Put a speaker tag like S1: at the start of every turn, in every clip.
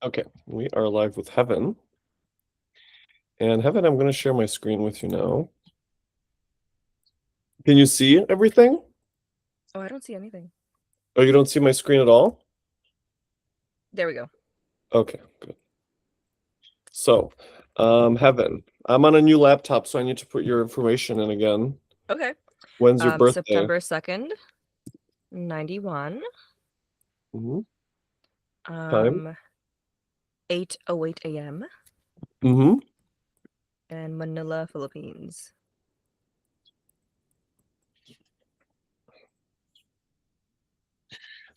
S1: Okay, we are live with Heaven. And Heaven, I'm going to share my screen with you now. Can you see everything?
S2: Oh, I don't see anything.
S1: Oh, you don't see my screen at all?
S2: There we go.
S1: Okay, good. So, Heaven, I'm on a new laptop, so I need to put your information in again.
S2: Okay.
S1: When's your birthday?
S2: September 2nd, 91.
S1: Hmm. Time?
S2: 8:08 a.m.
S1: Mm-hmm.
S2: in Manila, Philippines.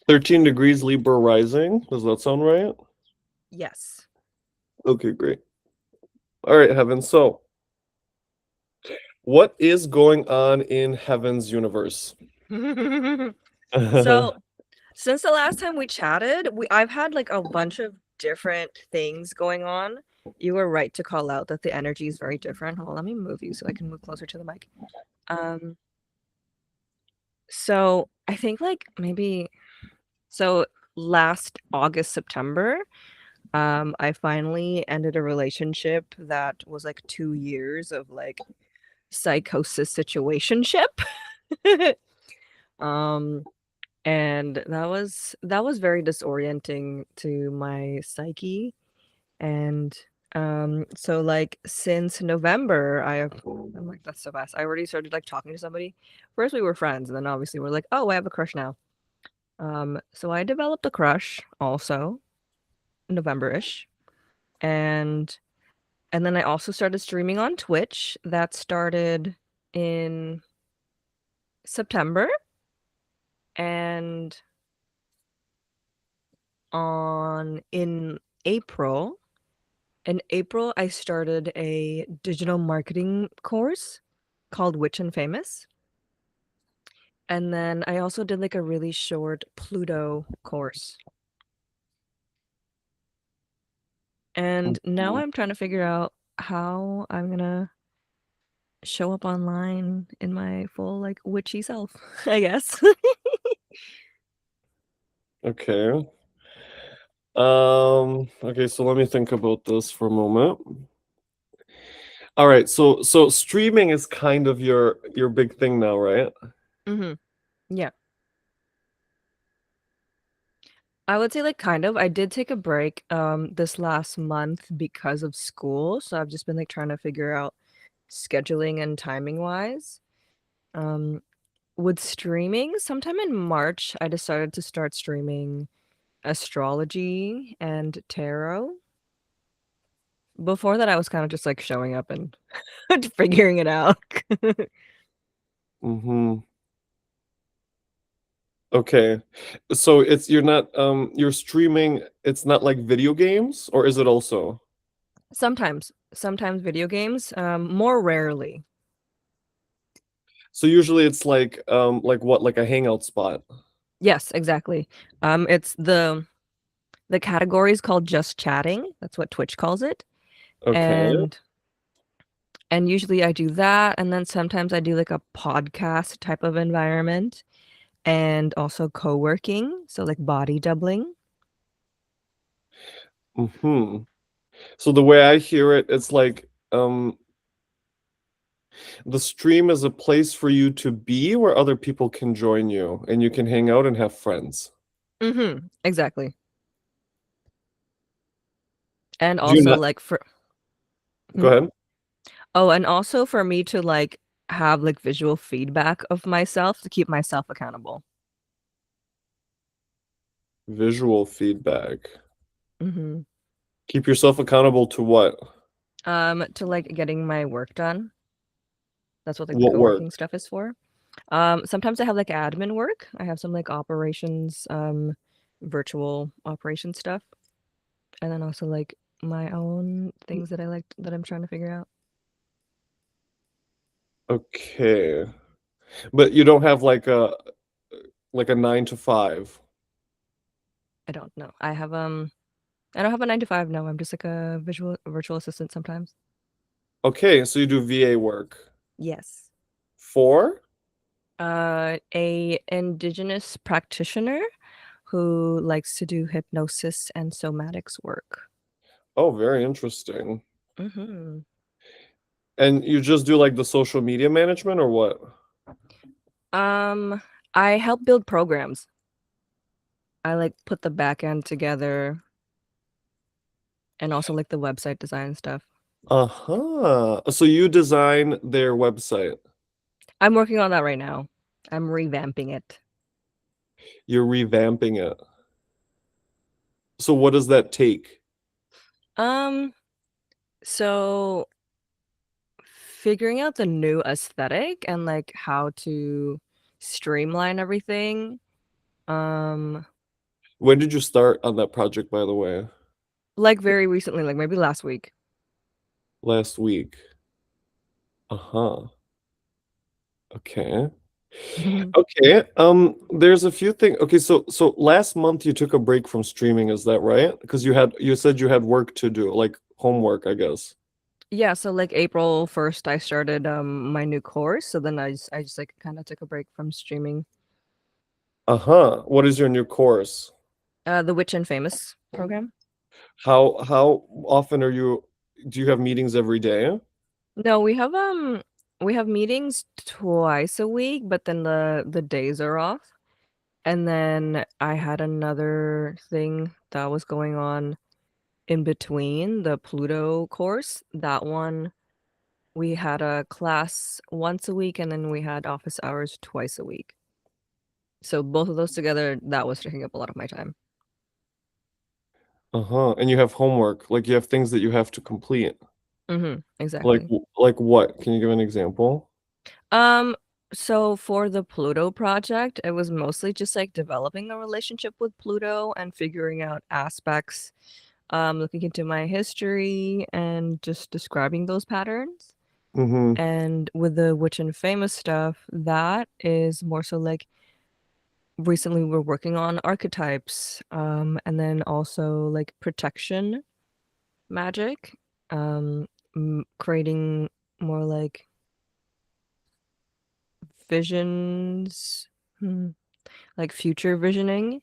S1: 13 degrees Libra rising. Does that sound right?
S2: Yes.
S1: Okay, great. All right, Heaven. So, what is going on in Heaven's universe?
S2: So, since the last time we chatted, I've had like a bunch of different things going on. You were right to call out that the energy is very different. Hold on, let me move you so I can move closer to the mic. Um, so I think like maybe so last August, September, I finally ended a relationship that was like 2 years of like psychosis situationship. um, and that was very disorienting to my psyche. And so like since November, I'm like, that's so fast. I already started like talking to somebody. First we were friends, and then obviously we're like, oh, I have a crush now. So I developed a crush also November-ish. And And then I also started streaming on Twitch. That started in September. And on April, in April, I started a digital marketing course called Witch and Famous. And then I also did like a really short Pluto course. And now I'm trying to figure out how I'm gonna show up online in my full like witchy self, I guess.
S1: Okay. Okay, so let me think about this for a moment. All right, so streaming is kind of your big thing now, right?
S2: hmm Yeah. I would say like kind of. I did take a break this last month because of school, so I've just been like trying to figure out scheduling and timing wise. Um with streaming, sometime in March, I decided to start streaming astrology and tarot. Before that, I was kind of just like showing up and figuring it out.
S1: Mm-hmm. Okay. So it's you're streaming, it's not like video games, or is it also?
S2: Sometimes video games, more rarely.
S1: So usually it's like what, like a hangout spot.
S2: Yes, exactly. It's the category is called just chatting. That's what Twitch calls it.
S1: Okay.
S2: And and usually I do that, and then sometimes I do like a podcast type of environment and also co-working, so like body doubling.
S1: Mm-hmm. So the way I hear it, it's like the stream is a place for you to be where other people can join you and you can hang out and have friends.
S2: Exactly. And
S1: Do you
S2: also
S1: not
S2: like for
S1: go
S2: hmm?
S1: ahead?
S2: Oh, and also for me to like have like visual feedback of myself to keep myself accountable.
S1: Visual feedback.
S2: hmm
S1: Keep yourself accountable to what?
S2: to like getting my work done. That's what like the
S1: What work?
S2: co-working stuff is for. Sometimes I have like admin work. I have some like operations, virtual operation stuff, and then also like my own things that I like that I'm trying to figure out.
S1: Okay. But you don't have like a 9 to 5.
S2: I don't know. I don't have a 9 to 5. No, I'm just like a visual virtual assistant sometimes.
S1: Okay, so you do VA work.
S2: Yes.
S1: For?
S2: A indigenous practitioner who likes to do hypnosis and somatics work.
S1: Oh, very interesting.
S2: Hmm.
S1: And you just do like the social media management or what?
S2: Um, I help build programs. I like put the back end together and also like the website design stuff.
S1: Uh-huh. So you design their website.
S2: I'm working on that right now. I'm revamping it.
S1: You're revamping it. So what does that take?
S2: Um, so figuring out the new aesthetic and like how to streamline everything. Um,
S1: When did you start on that project, by the way?
S2: like very recently, like maybe last week.
S1: Last week. Uh-huh. Okay. Okay. There's a few things. Okay, so last month you took a break from streaming, is that right? Because you said you had work to do, like homework, I guess.
S2: Yeah, so like April 1st I started my new course, so then I just like kind of took a break from streaming.
S1: Uh-huh. What is your new course?
S2: The Witch and Famous program.
S1: How often do you have meetings every day?
S2: No, we have meetings twice a week, but then the days are off. And then I had another thing that was going on in between the Pluto course. That one we had a class once a week and then we had office hours twice a week. So both of those together, that was taking up a lot of my time.
S1: Uh-huh. And you have homework, like you have things that you have to complete.
S2: Exactly.
S1: Like what? Can you give an example?
S2: Um, so for the Pluto project, it was mostly just like developing a relationship with Pluto and figuring out aspects, looking into my history and just describing those patterns.
S1: Mm-hmm.
S2: And with the Witch and Famous stuff, that is more so like recently we're working on archetypes, and then also like protection magic, creating more like visions, hmm, like future visioning,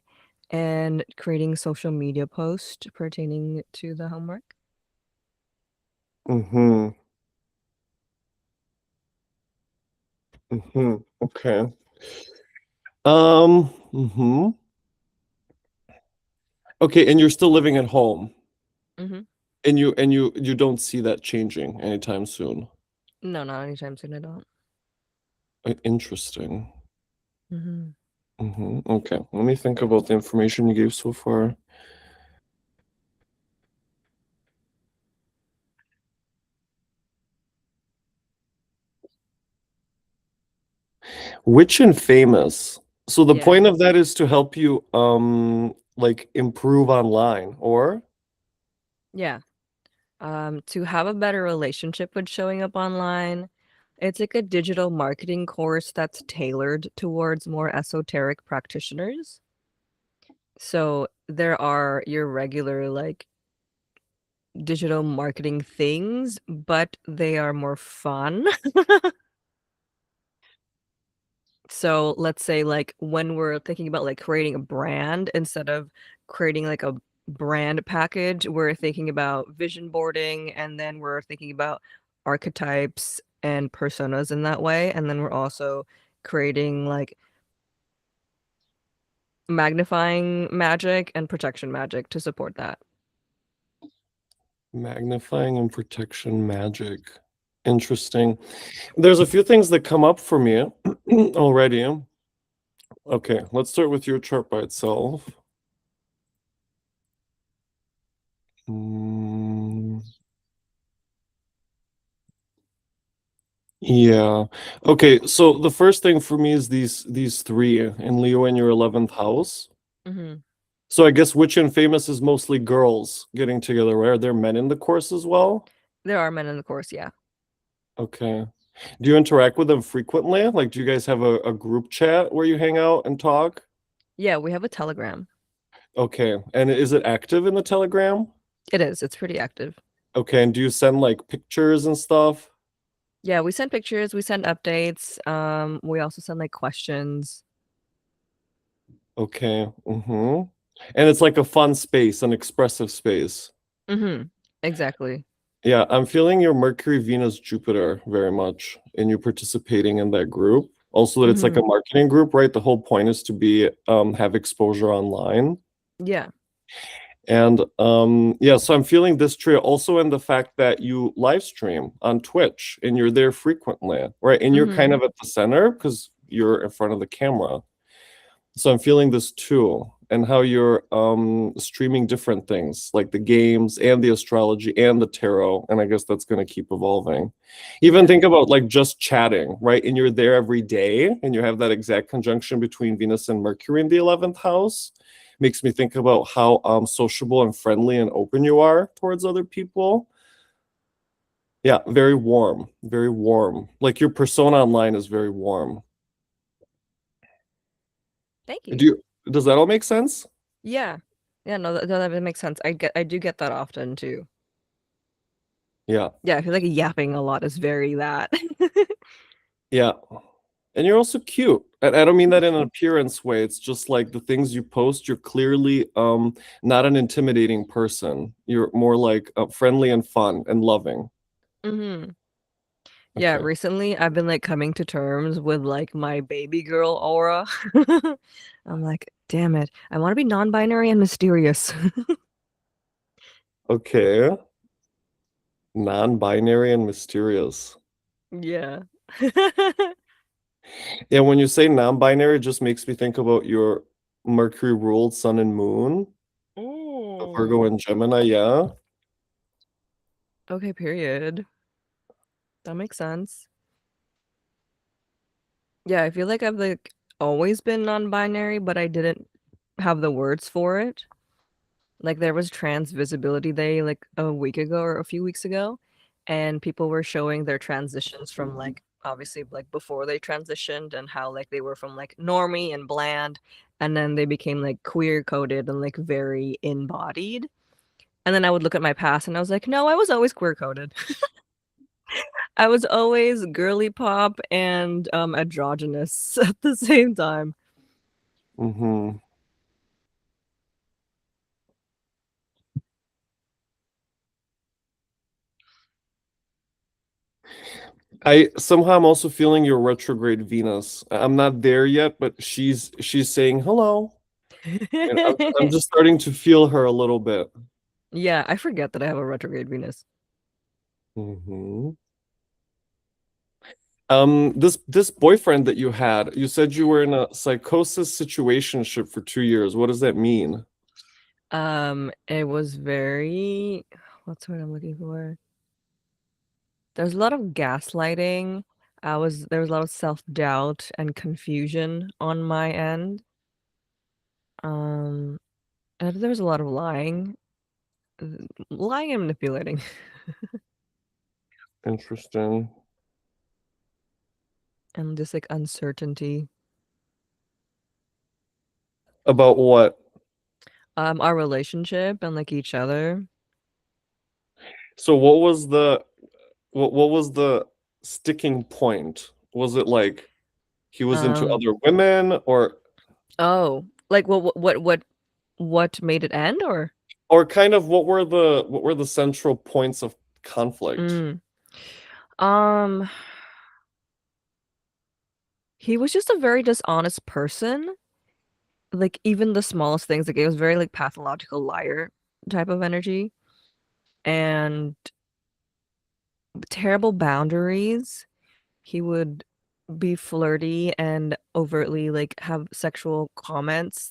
S2: and creating social media posts pertaining to the homework.
S1: Mm-hmm. Mm-hmm. Okay. Mm-hmm. Okay, and you're still living at home.
S2: Hmm.
S1: And you don't see that changing anytime soon.
S2: No, not anytime soon. I don't.
S1: Interesting.
S2: Hmm.
S1: Okay, let me think about the information you gave so far. Witch and famous. So the
S2: Yeah.
S1: point of that is to help you like improve online, or?
S2: Yeah. To have a better relationship with showing up online. It's like a digital marketing course that's tailored towards more esoteric practitioners. So there are your regular like digital marketing things, but they are more fun. So let's say like when we're thinking about like creating a brand instead of creating like a brand package, we're thinking about vision boarding and then we're thinking about archetypes and personas in that way. And then we're also creating like magnifying magic and protection magic to support that.
S1: Magnifying and protection magic. Interesting. There's a few things that come up for me already. Okay, let's start with your chart by itself. Mm, yeah. Okay, so the first thing for me is these three in Leo in your 11th house.
S2: Hmm.
S1: So I guess Witch and Famous is mostly girls getting together, right? Are there men in the course as well?
S2: There are men in the course, yeah.
S1: Okay. Do you interact with them frequently? Like, do you guys have a group chat where you hang out and talk?
S2: Yeah, we have a Telegram.
S1: Okay. And is it active in the Telegram?
S2: It is. It's pretty active.
S1: Okay. And do you send like pictures and stuff?
S2: Yeah, we send pictures, we send updates. We also send like questions.
S1: Okay. And it's like a fun space, an expressive space.
S2: Exactly.
S1: Yeah, I'm feeling your Mercury, Venus, Jupiter very much in you participating in that group. Also that it's like a marketing group, right? The whole point is to be have exposure online.
S2: Yeah.
S1: And yeah, so I'm feeling this trio also in the fact that you live stream on Twitch and you're there frequently, right? And you're kind of at the center because you're in front of the camera. So I'm feeling this too, and how you're streaming different things like the games and the astrology and the tarot, and I guess that's going to keep evolving. Even
S2: Yeah.
S1: think about like just chatting, right? And you're there every day, and you have that exact conjunction between Venus and Mercury in the 11th house. Makes me think about how sociable and friendly and open you are towards other people. Yeah, very warm, very warm. Like your persona online is very warm.
S2: Thank
S1: Do
S2: you.
S1: you, does that all make sense?
S2: Yeah. Yeah, no, that makes sense. I do get that often too.
S1: Yeah.
S2: Yeah, I feel like yapping a lot is very that.
S1: Yeah. And you're also cute. And I don't mean that in an appearance way. It's just like the things you post, you're clearly not an intimidating person. You're more like friendly and fun and loving.
S2: hmm Yeah,
S1: Okay.
S2: recently I've been like coming to terms with like my baby girl aura. I'm like, damn it, I want to be non-binary and mysterious.
S1: Okay. Non-binary and mysterious.
S2: Yeah.
S1: Yeah, when you say non-binary, it just makes me think about your Mercury ruled sun and moon, the Virgo
S2: Mm.
S1: and Gemini, yeah.
S2: Okay, period. That makes sense. Yeah, I feel like I've like always been non-binary, but I didn't have the words for it. Like there was Trans Visibility Day like a week ago or a few weeks ago, and people were showing their transitions from like obviously like before they transitioned and how like they were from like normie and bland, and then they became like queer coded and like very embodied. And then I would look at my past and I was like, no, I was always queer coded. I was always girly pop and androgynous at the same time.
S1: Mm-hmm. I somehow I'm also feeling your retrograde Venus. I'm not there yet, but she's saying hello. And I'm just starting to feel her a little bit.
S2: Yeah, I forget that I have a retrograde Venus.
S1: hmm this boyfriend that you had, you said you were in a psychosis situationship for 2 years. What does that mean?
S2: It was very, what's what I'm looking for? There's a lot of gaslighting. There was a lot of self-doubt and confusion on my end. Um, and there was a lot of lying, uh, lying and manipulating,
S1: Interesting.
S2: and just like uncertainty.
S1: About what?
S2: Our relationship and like each other.
S1: So what was the sticking point? Was it like he was into
S2: Um,
S1: other women
S2: oh, like what made it end or?
S1: or kind of what were the central points of conflict?
S2: Mm. Um, he was just a very dishonest person. Like even the smallest things, like it was very like pathological liar type of energy and terrible boundaries. He would be flirty and overtly like have sexual comments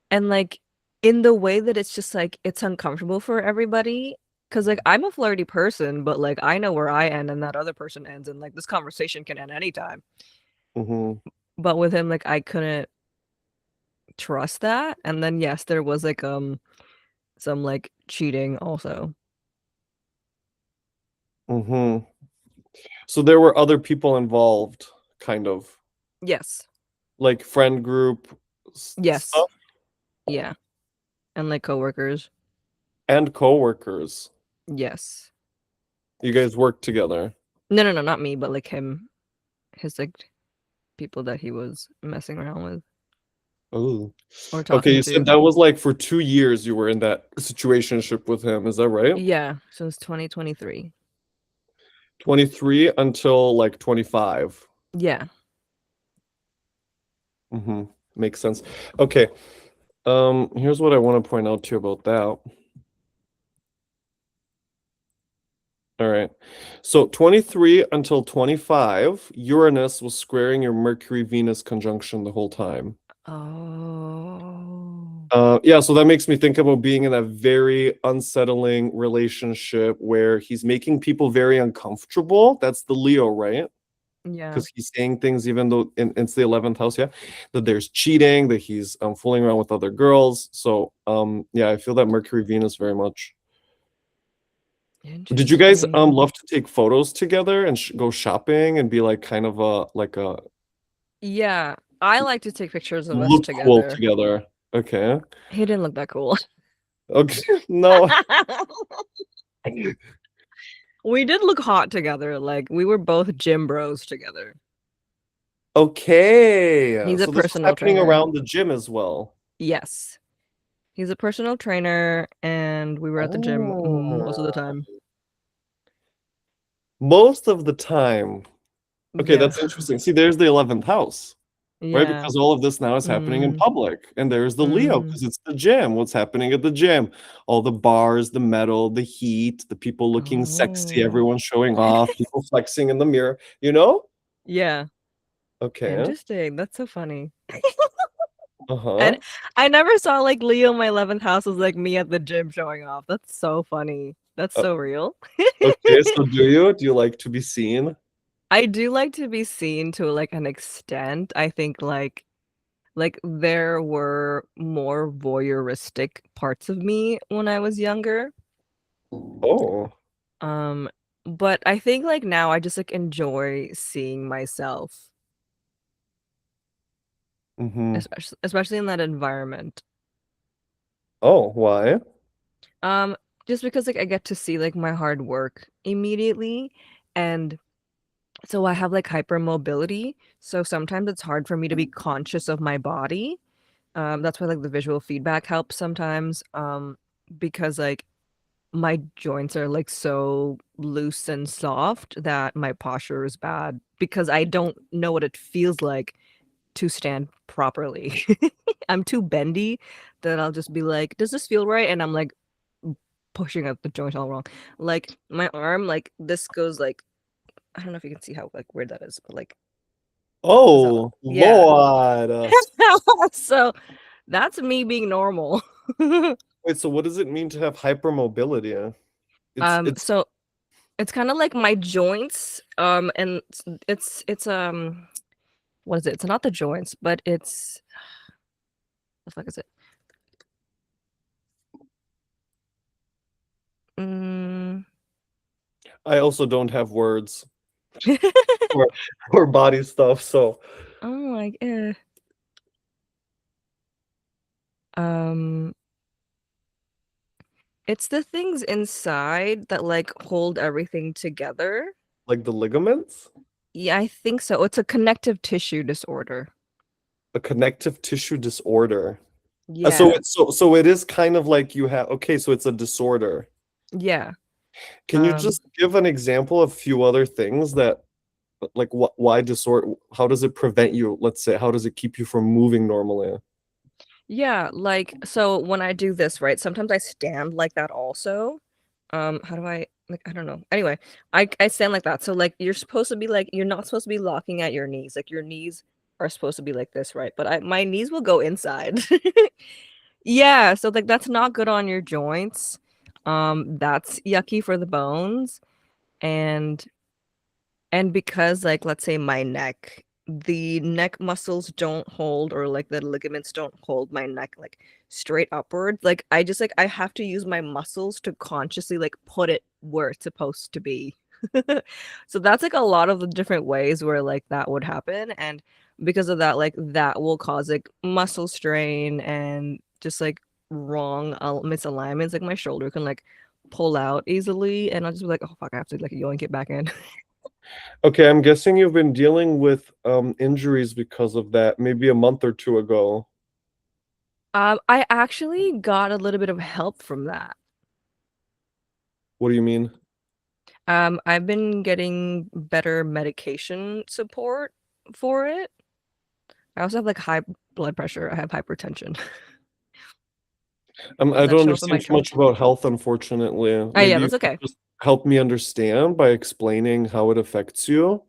S2: and like in the way that it's just like it's uncomfortable for everybody because like I'm a flirty person, but like I know where I end and that other person ends, and like this conversation can end anytime.
S1: hmm
S2: But with him, like I couldn't trust that. And then yes, there was like some like cheating also.
S1: hmm So there were other people involved, kind of
S2: Yes.
S1: like friend group
S2: Yes.
S1: stuff
S2: Yeah. And like coworkers.
S1: and coworkers.
S2: Yes.
S1: You guys worked together.
S2: No, no, no, not me, but like him, his like people that he was messing around with.
S1: Oh.
S2: or
S1: Okay,
S2: talking
S1: you said
S2: to.
S1: that was like for 2 years you were in that situationship with him, is that right?
S2: Yeah, since 2023.
S1: 23 until like 25.
S2: Yeah.
S1: Makes sense. Okay. Here's what I want to point out to you about that. All right. So 23 until 25, Uranus was squaring your Mercury Venus conjunction the whole time.
S2: Oh.
S1: Yeah, so that makes me think about being in a very unsettling relationship where he's making people very uncomfortable. That's the Leo, right?
S2: Yeah.
S1: Because he's saying things even though it's the 11th house, yeah, that there's cheating, that he's fooling around with other girls. So yeah, I feel that Mercury Venus very much. Did you guys
S2: Interesting.
S1: love to take photos together and go shopping and be like kind of a
S2: Yeah, I like to take pictures of us
S1: look cool
S2: together.
S1: together? Okay.
S2: He didn't look that cool.
S1: Okay. No.
S2: We did look hot together. Like we were both gym bros together.
S1: Okay.
S2: He's a
S1: So this was
S2: personal
S1: happening
S2: trainer.
S1: around the gym as well.
S2: Yes. He's a personal trainer and we were at the gym most of the
S1: Oh.
S2: time.
S1: Most of the time. Okay,
S2: Yeah.
S1: that's interesting. See, there's the 11th house, right?
S2: Yeah.
S1: Because all of this now is happening in
S2: Mm,
S1: public. And there's the Leo,
S2: mm.
S1: because it's the gym. What's happening at the gym? All the bars, the metal, the heat, the people looking sexy,
S2: Oh.
S1: everyone showing off, people flexing in the mirror, you know?
S2: Yeah.
S1: Okay.
S2: Interesting. That's so funny. And
S1: Uh-huh.
S2: I never saw like Leo in my 11th house was like me at the gym showing off. That's so funny. That's
S1: Uh,
S2: so real.
S1: okay, so do you? Do you like to be seen?
S2: I do like to be seen to like an extent. I think like there were more voyeuristic parts of me when I was younger.
S1: Oh.
S2: Um, but I think like now I just like enjoy seeing myself,
S1: Mm-hmm.
S2: especially in that environment.
S1: Oh, why?
S2: Um, just because like I get to see like my hard work immediately, and so I have like hypermobility, so sometimes it's hard for me to be conscious of my body. That's why like the visual feedback helps sometimes. Because like my joints are like so loose and soft that my posture is bad because I don't know what it feels like to stand properly. I'm too bendy that I'll just be like, "Does this feel right?" And I'm like pushing up the joint all wrong. Like my arm, like this goes like I don't know if you can see how like weird that is, but like this is how
S1: Oh,
S2: yeah.
S1: Lord.
S2: So that's me being normal.
S1: Wait, so what does it mean to have hypermobility? It's
S2: So it's kind of like my joints, and it's what is it? It's not the joints, but it's what the fuck is it? Mm.
S1: I also don't have words for for body stuff, so
S2: Oh my um, it's the things inside that like hold everything together.
S1: like the ligaments,
S2: Yeah, I think so. It's a connective tissue disorder.
S1: a connective tissue disorder. So
S2: Yeah,
S1: so it is kind of like you have okay, so it's a disorder.
S2: yeah.
S1: Can you
S2: Um,
S1: just give an example of a few other things that like why disorder, how does it prevent you, let's say, how does it keep you from moving normally?
S2: yeah, like so when I do this, right? Sometimes I stand like that also. How do I like I don't know. Anyway, I stand like that. So like you're supposed to be like you're not supposed to be locking at your knees. Like your knees are supposed to be like this, right? But I my knees will go inside. Yeah, so like that's not good on your joints. That's yucky for the bones and because like let's say my neck, the neck muscles don't hold or like the ligaments don't hold my neck like straight upward. Like I just like I have to use my muscles to consciously like put it where it's supposed to be. So that's like a lot of the different ways where like that would happen and because of that like that will cause like muscle strain and just like wrong misalignments like my shoulder can like pull out easily and I'll just be like oh fuck I have to like yoink it back in.
S1: Okay, I'm guessing you've been dealing with injuries because of that maybe a month or two ago.
S2: I actually got a little bit of help from that.
S1: What do you mean?
S2: I've been getting better medication support for it. I also have like high blood pressure. I have hypertension.
S1: I
S2: Does that
S1: don't
S2: show up in my
S1: understand too much
S2: chart?
S1: about health, unfortunately.
S2: Oh yeah,
S1: Maybe you
S2: that's
S1: could
S2: okay.
S1: just help me understand by explaining how it affects you.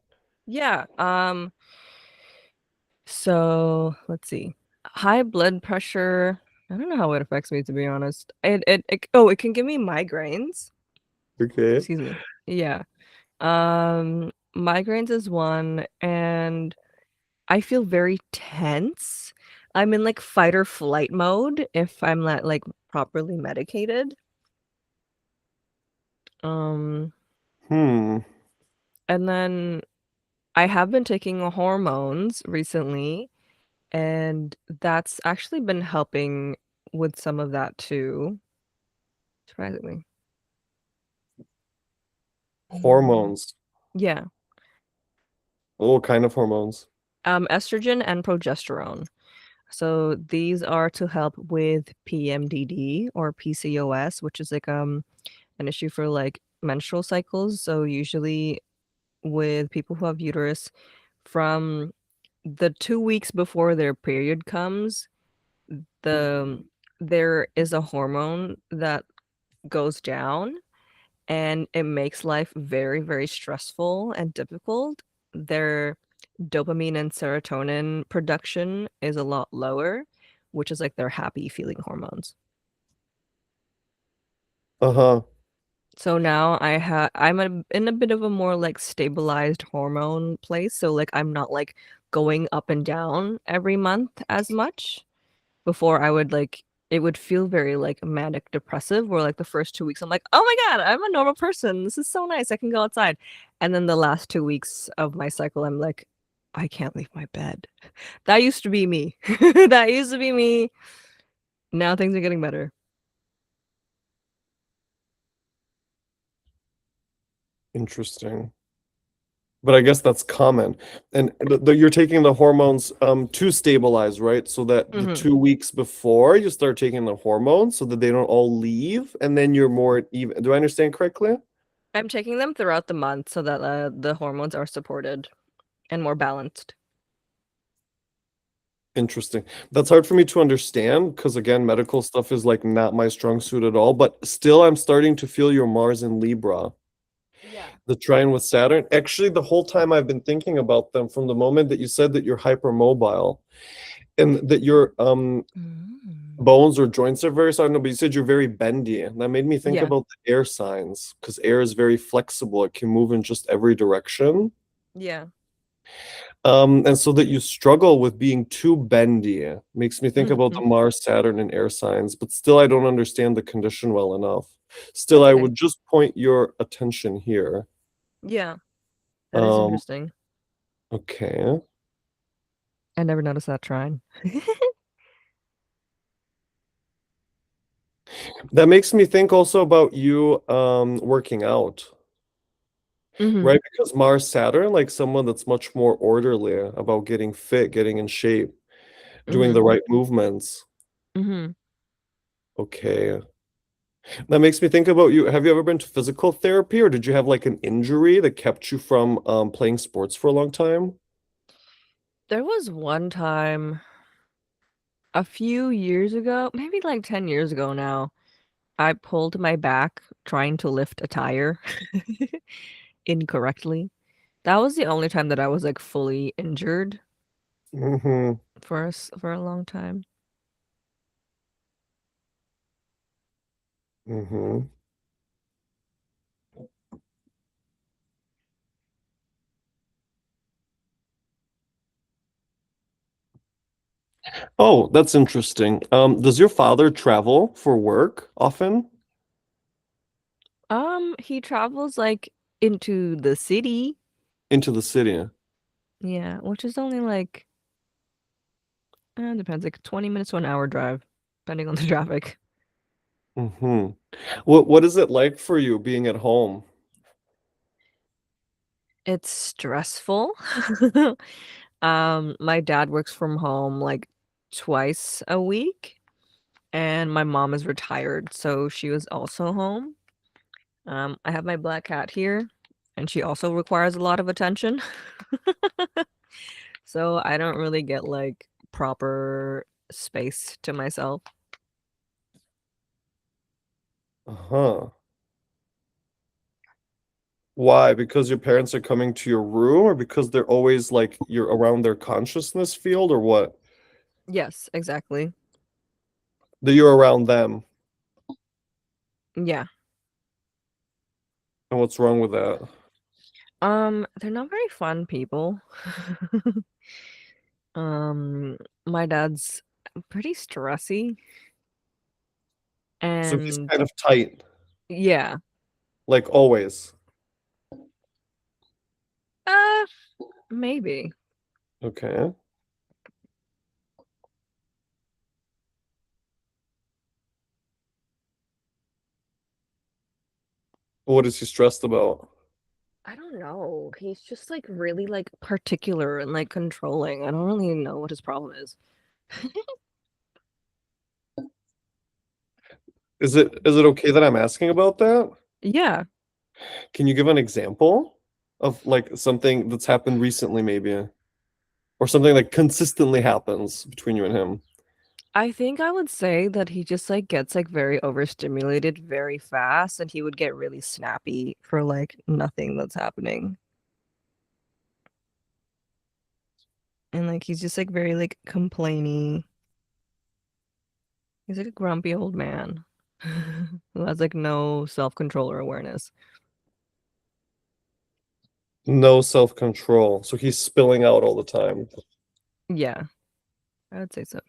S2: Yeah. So let's see. High blood pressure. I don't know how it affects me, to be honest. It can give me migraines.
S1: Okay.
S2: Excuse me. Yeah. Migraines is one, and I feel very tense. I'm in like fight or flight mode if I'm not like properly medicated. Um,
S1: Hmm.
S2: and then I have been taking hormones recently, and that's actually been helping with some of that too, surprisingly. Mm.
S1: Hormones.
S2: Yeah.
S1: What kind of hormones?
S2: Estrogen and progesterone. So these are to help with PMDD or PCOS, which is like an issue for like menstrual cycles. So usually with people who have uterus, from the 2 weeks before their period comes, the there is a hormone that goes down, and it makes life very, very stressful and difficult. Their dopamine and serotonin production is a lot lower, which is like their happy feeling hormones.
S1: Uh-huh.
S2: So now in a bit of a more like stabilized hormone place. So like I'm not like going up and down every month as much. Before I would like it would feel very like manic depressive, where like the first 2 weeks I'm like, oh my God, I'm a normal person. This is so nice. I can go outside. And then the last 2 weeks of my cycle, I'm like, I can't leave my bed. That used to be me. That used to be me. Now things are getting better.
S1: Interesting. But I guess that's common. And you're taking the hormones to stabilize, right? So that the
S2: Hmm.
S1: 2 weeks before you start taking the hormones so that they don't all leave and then you're more even. Do I understand correctly?
S2: I'm taking them throughout the month so that the hormones are supported and more balanced.
S1: Interesting. That's hard for me to understand because again, medical stuff is like not my strong suit at all, but still I'm starting to feel your Mars in Libra.
S2: Yeah.
S1: The trine with Saturn. Actually, the whole time I've been thinking about them from the moment that you said that you're hypermobile and that your
S2: Mm.
S1: bones or joints are very soft. No, but you said you're very bendy. And that made me think
S2: Yeah.
S1: about the air signs because air is very flexible. It can move in just every direction.
S2: Yeah.
S1: And so that you struggle with being too bendy makes me think about
S2: Hmm.
S1: the Mars, Saturn, and air signs, but still I don't understand the condition well enough. Still,
S2: That's
S1: I
S2: okay.
S1: would just point your attention here.
S2: Yeah. That is
S1: Um,
S2: interesting.
S1: okay.
S2: I never noticed that trine.
S1: That makes me think also about you working out,
S2: Hmm.
S1: right? Because Mars, Saturn, like someone that's much more orderly about getting fit, getting in shape, doing
S2: Hmm.
S1: the right movements.
S2: Hmm.
S1: Okay. That makes me think about you. Have you ever been to physical therapy or did you have like an injury that kept you from playing sports for a long time?
S2: There was one time a few years ago, maybe like 10 years ago now, I pulled my back trying to lift a tire incorrectly. That was the only time that I was like fully injured
S1: Mm-hmm.
S2: for a long time.
S1: Mm-hmm. Oh, that's interesting. Does your father travel for work often
S2: He travels like into the city.
S1: into the city?
S2: Yeah, which is only like depends, like 20 minutes to an hour drive, depending on the traffic.
S1: Mm-hmm. What is it like for you being at home?
S2: It's stressful. My dad works from home like twice a week. and my mom is retired, so she was also home. I have my black cat here, and she also requires a lot of attention. So I don't really get like proper space to myself.
S1: Uh-huh. Why? Because your parents are coming to your room, or because they're always like you're around their consciousness field, or what?
S2: Yes, exactly.
S1: That you're around them.
S2: Yeah.
S1: And what's wrong with that?
S2: They're not very fun people. Um, my dad's pretty stressy
S1: So he's
S2: and
S1: kind of tight,
S2: yeah.
S1: like always.
S2: Uh, maybe.
S1: Okay. What is he stressed about?
S2: I don't know. He's just like really like particular and like controlling. I don't really know what his problem is.
S1: Is it okay that I'm asking about that?
S2: Yeah,
S1: Can you give an example of like something that's happened recently, maybe, or something that consistently happens between you and him?
S2: I think I would say that he just like gets like very overstimulated very fast and he would get really snappy for like nothing that's happening. And like he's just like very like complainy. He's like a grumpy old man who has like no self-control or awareness.
S1: No self-control. So he's spilling out all the time.
S2: Yeah, I would say so.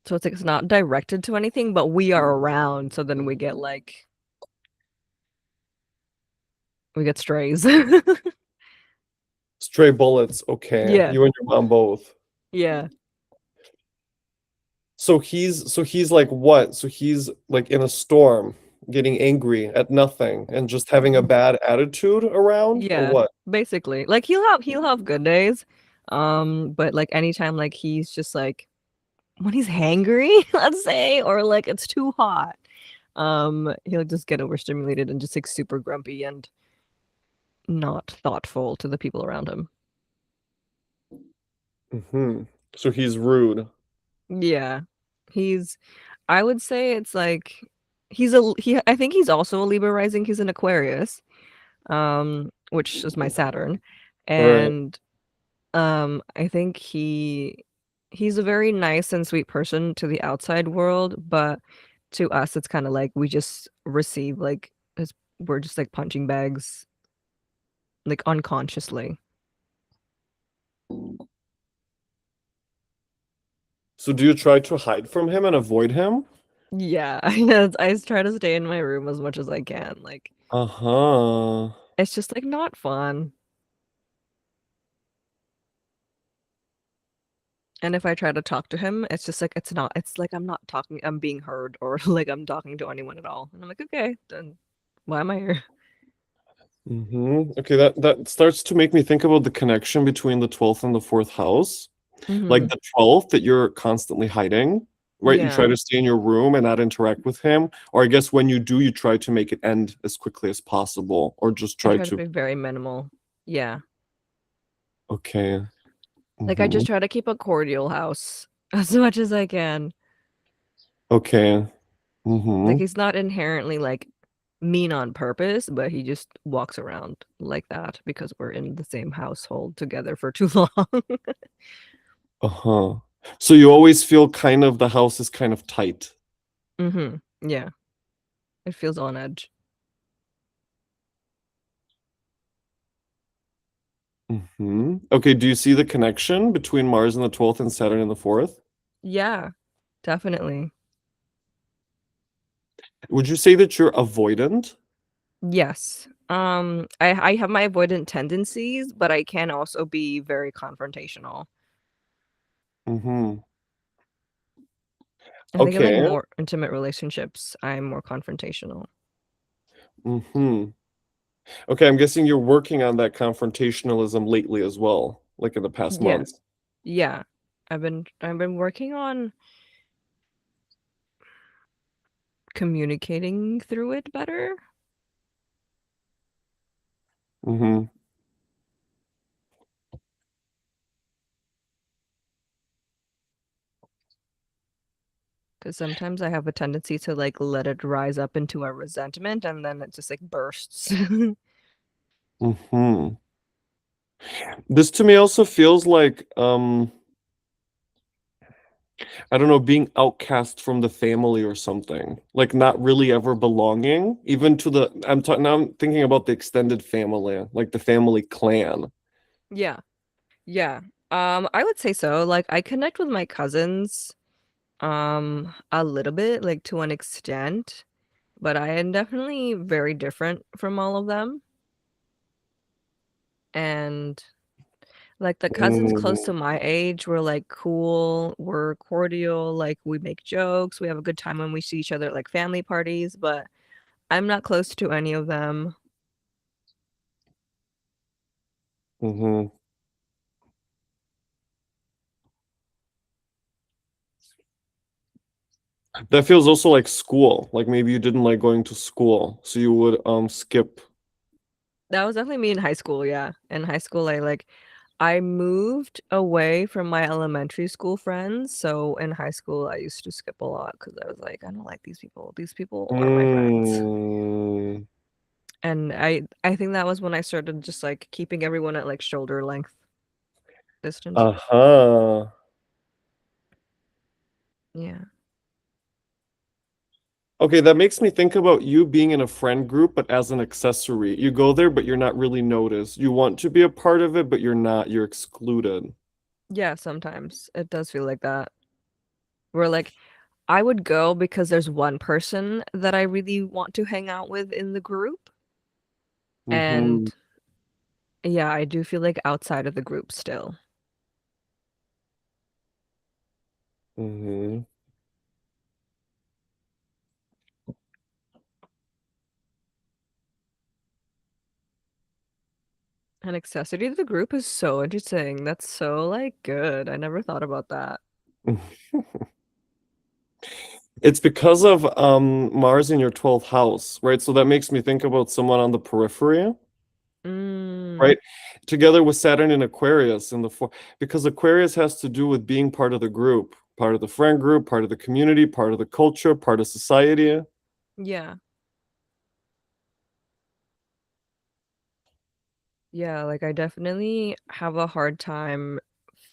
S2: So it's like it's not directed to anything, but we are around, so then we get strays.
S1: Stray bullets, okay.
S2: Yeah,
S1: You and your mom both.
S2: yeah.
S1: So he's like what? So he's like in a storm, getting angry at nothing and just having a bad attitude around, or
S2: Yeah,
S1: what?
S2: basically. Like he'll have good days. But like anytime like he's just like when he's hangry, let's say, or like it's too hot, he'll just get overstimulated and just like super grumpy and not thoughtful to the people around him.
S1: So he's rude.
S2: Yeah. He's I would say it's like he I think he's also a Libra rising. He's an Aquarius, which is my Saturn.
S1: Right.
S2: And I think he's a very nice and sweet person to the outside world, but to us it's kind of like we just receive like we're just like punching bags like unconsciously.
S1: So do you try to hide from him and avoid him?
S2: Yeah, I try to stay in my room as much as I can. Like
S1: Uh-huh.
S2: it's just like not fun. And if I try to talk to him, it's just like it's like I'm not talking, I'm being heard or like I'm talking to anyone at all. And I'm like, okay, then why am I here?
S1: Okay, that starts to make me think about the connection between the 12th and the fourth house. Like
S2: Hmm.
S1: the 12th that you're constantly hiding, right? You try
S2: Yeah.
S1: to stay in your room and not interact with him. Or I guess when you do, you try to make it end as quickly as possible, or just
S2: I
S1: try
S2: try to
S1: to,
S2: be very minimal. Yeah.
S1: okay.
S2: Like I
S1: hmm
S2: just try to keep a cordial house as much as I can.
S1: Okay. hmm
S2: Like he's not inherently like mean on purpose, but he just walks around like that because we're in the same household together for too long.
S1: Uh-huh. So you always feel kind of the house is kind of tight.
S2: Yeah. It feels on edge.
S1: Okay, do you see the connection between Mars in the 12th and Saturn in the fourth?
S2: Yeah, definitely.
S1: Would you say that you're avoidant?
S2: Yes. I have my avoidant tendencies, but I can also be very confrontational.
S1: hmm
S2: I think in like
S1: Okay.
S2: more intimate relationships, I'm more confrontational.
S1: hmm Okay, I'm guessing you're working on that confrontationalism lately as well, like in the past
S2: Yeah.
S1: months.
S2: Yeah. I've been working on communicating through it better.
S1: Mm-hmm.
S2: Because sometimes I have a tendency to like let it rise up into a resentment and then it just like bursts.
S1: Mm-hmm. This to me also feels like I don't know, being outcast from the family or something. Like not really ever belonging, even to the I'm talking now I'm thinking about the extended family, like the family clan.
S2: Yeah. Yeah. I would say so. Like I connect with my cousins a little bit, like to an extent, but I am definitely very different from all of them. And like the cousins close
S1: Mm,
S2: to my age were like cool, we're cordial, like we make jokes, we have a good time when we see each other at like family parties, but I'm not close to any of them.
S1: hmm. That feels also like school. Like maybe you didn't like going to school, so you would skip.
S2: That was definitely me in high school, yeah. In high school, I moved away from my elementary school friends, so in high school I used to skip a lot because I was like, I don't like these people. These people are my friends.
S1: Mm,
S2: And I think that was when I started just like keeping everyone at like shoulder length distance.
S1: uh-huh.
S2: Yeah.
S1: Okay, that makes me think about you being in a friend group, but as an accessory. You go there, but you're not really noticed. You want to be a part of it, but you're not. You're excluded.
S2: Yeah, sometimes it does feel like that. Where like I would go because there's one person that I really want to hang out with in the group.
S1: Mm-hmm.
S2: And yeah, I do feel like outside of the group still.
S1: Mm-hmm.
S2: An accessory to the group is so interesting. That's so like good. I never thought about that.
S1: It's because of Mars in your 12th house, right? So that makes me think about someone on the periphery,
S2: Mm,
S1: right? Together with Saturn in Aquarius in the four, because Aquarius has to do with being part of the group, part of the friend group, part of the community, part of the culture, part of society.
S2: yeah. Yeah, like I definitely have a hard time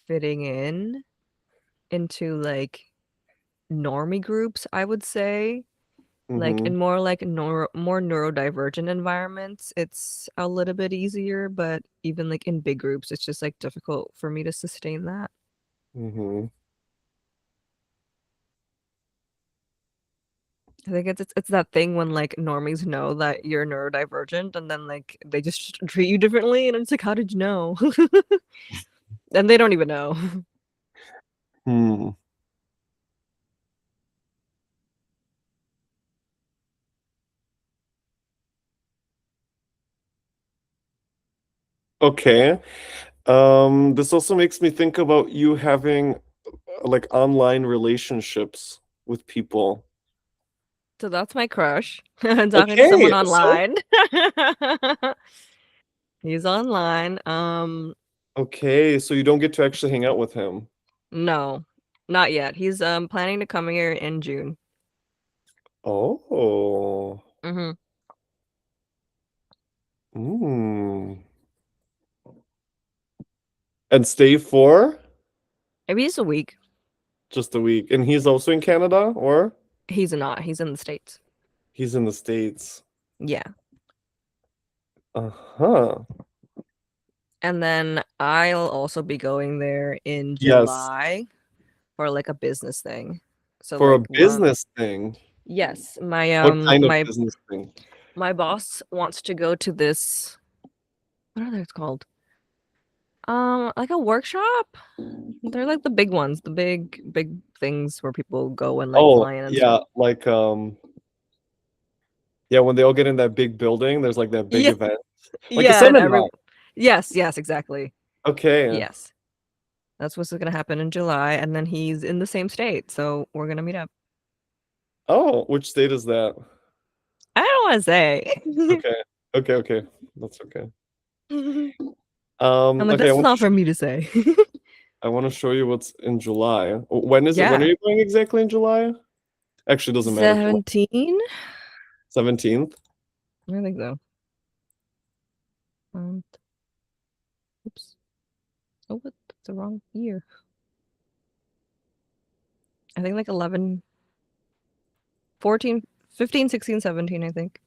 S2: fitting in into like normie groups, I would say. Like
S1: Mm-hmm.
S2: in more neurodivergent environments, it's a little bit easier, but even like in big groups, it's just like difficult for me to sustain that.
S1: Mm-hmm.
S2: I think it's that thing when like normies know that you're neurodivergent and then like they just treat you differently and it's like, how did you know? And they don't even know.
S1: Hmm. Okay. This also makes me think about you having like online relationships with people.
S2: So that's my crush. I'm talking to
S1: Okay,
S2: someone
S1: so
S2: online. He's online.
S1: okay, so you don't get to actually hang out with him.
S2: No, not yet. He's planning to come here in June.
S1: Oh.
S2: Hmm.
S1: Mm. And stay for
S2: Maybe just a week.
S1: just a week. And he's also in Canada, or
S2: He's not. He's in the States.
S1: he's in the States.
S2: Yeah.
S1: Uh-huh.
S2: And then I'll also be going there in
S1: Yes,
S2: July for like a business thing. So
S1: for a
S2: like
S1: business thing.
S2: yes,
S1: What kind of business thing?
S2: my boss wants to go to this, what are they called? Like a workshop. They're like the big ones, the big things where people go and like
S1: Oh,
S2: fly in and
S1: yeah,
S2: stuff.
S1: like yeah, when they all get in that big building, there's like that big
S2: Yeah,
S1: event. Like a
S2: yeah, and every
S1: seminar.
S2: yes, exactly.
S1: Okay.
S2: Yes. That's what's gonna happen in July, and then he's in the same state, so we're gonna meet up.
S1: Oh, which state is that?
S2: I don't want to say.
S1: Okay. Okay, okay. That's okay.
S2: I'm like,
S1: Okay,
S2: that's not for me to say.
S1: I want to show you what's in July. When is it? When are
S2: Yeah.
S1: you going exactly in July? Actually, it doesn't matter.
S2: 17?
S1: 17th.
S2: I think so. Um, oops. Oh, what? That's the wrong year. I think like 11, 14, 15, 16, 17, I think.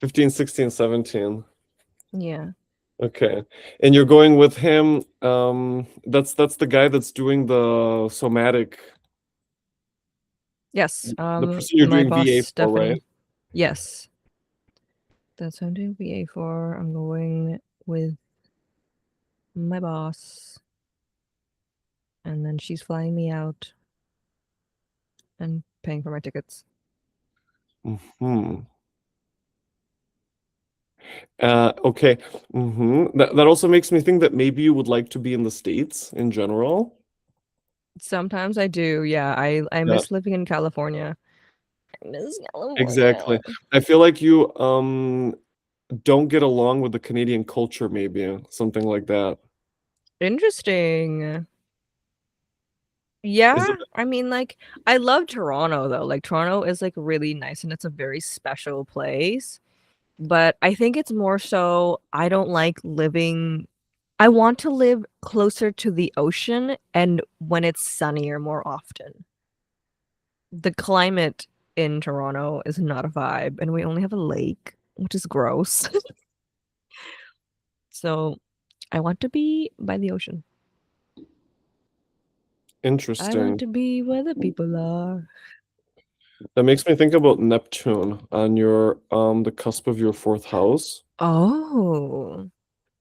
S1: 15, 16, 17.
S2: Yeah.
S1: Okay. And you're going with him. That's the guy that's doing the somatic,
S2: Yes.
S1: the person you're
S2: My
S1: doing
S2: boss,
S1: VA for, right?
S2: Stephanie. Yes. That's what I'm doing VA for. I'm going with my boss, and then she's flying me out and paying for my tickets.
S1: Hmm. Okay. That also makes me think that maybe you would like to be in the States in general.
S2: Sometimes I do. Yeah. I
S1: Yeah,
S2: miss living in California. I miss
S1: exactly.
S2: California.
S1: I feel like you don't get along with the Canadian culture, maybe something like that.
S2: Interesting.
S1: Is
S2: Yeah,
S1: it?
S2: I mean, like, I love Toronto though. Like, Toronto is like really nice and it's a very special place. But I think it's more so I don't like living. I want to live closer to the ocean and when it's sunnier more often. The climate in Toronto is not a vibe, and we only have a lake, which is gross. So I want to be by the ocean. I want
S1: Interesting.
S2: to be where the people are.
S1: That makes me think about Neptune on your the cusp of your fourth house,
S2: Oh,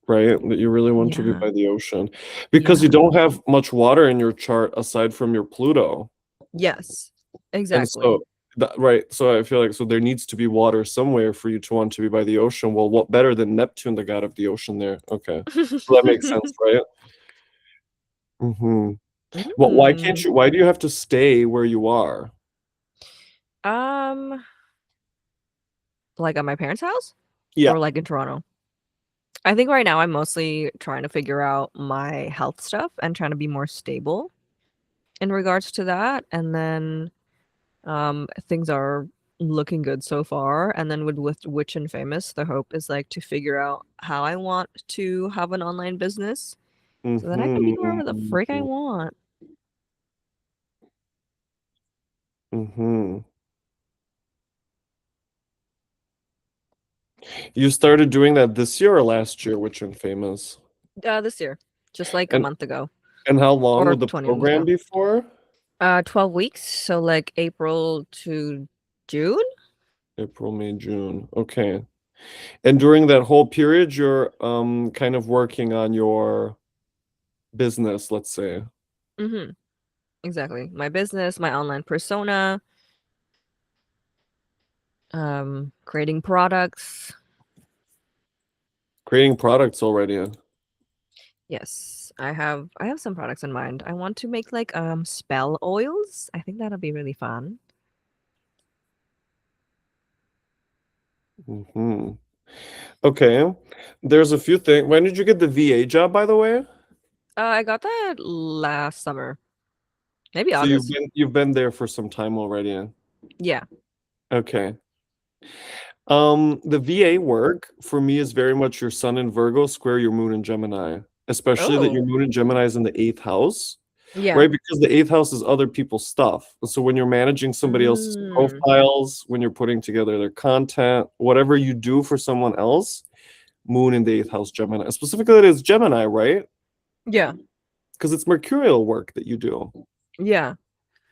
S1: right? That you really want to be
S2: yeah.
S1: by the ocean because you
S2: Yeah.
S1: don't have much water in your chart aside from your Pluto.
S2: Yes,
S1: And
S2: exactly.
S1: so that right, so I feel like so there needs to be water somewhere for you to want to be by the ocean. Well, what better than Neptune, the god of the ocean there? Okay. So that makes sense, right? Mm-hmm. Well,
S2: Mm.
S1: why do you have to stay where you are?
S2: Um, like at my parents' house
S1: Yeah.
S2: or like in Toronto? I think right now I'm mostly trying to figure out my health stuff and trying to be more stable in regards to that. And then things are looking good so far. And then with Witch and Famous, the hope is like to figure out how I want to have an online business so that I can be wherever the
S1: Mm-hmm.
S2: frick I want.
S1: Mm-hmm. You started doing that this year or last year, Witch and Famous?
S2: This year, just like a
S1: And
S2: month ago
S1: and how long
S2: or
S1: would the
S2: 20 minutes
S1: program
S2: ago.
S1: be for?
S2: 12 weeks, so like April to June?
S1: April, May, June. Okay. And during that whole period, you're kind of working on your business, let's say.
S2: Mm-hmm. Exactly. My business, my online persona, creating products.
S1: Creating products already.
S2: Yes, I have some products in mind. I want to make like spell oils. I think that'll be really fun.
S1: Hmm. Okay. There's a few things. When did you get the VA job, by the way?
S2: I got that last summer. Maybe
S1: So
S2: August.
S1: you've been there for some time already.
S2: Yeah.
S1: Okay. The VA work for me is very much your sun in Virgo square your moon in Gemini, especially that your
S2: Oh.
S1: moon in Gemini is in the eighth house,
S2: Yeah.
S1: right? Because the eighth house is other people's stuff. So when you're managing somebody else's
S2: Mm.
S1: profiles, when you're putting together their content, whatever you do for someone else, moon in the eighth house, Gemini. Specifically, it is Gemini, right?
S2: Yeah.
S1: Because it's mercurial work that you do.
S2: Yeah.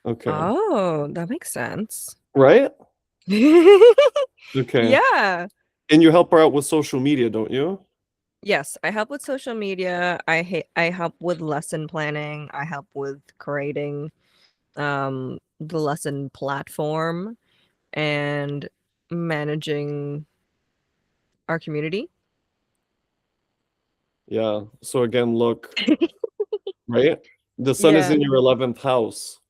S1: Okay.
S2: Oh, that makes sense.
S1: Right? Okay.
S2: Yeah.
S1: And you help her out with social media, don't you?
S2: Yes, I help with social media. I help with lesson planning. I help with creating the lesson platform and managing our community.
S1: Yeah. So again, look, right? The sun is
S2: Yeah.
S1: in your 11th house.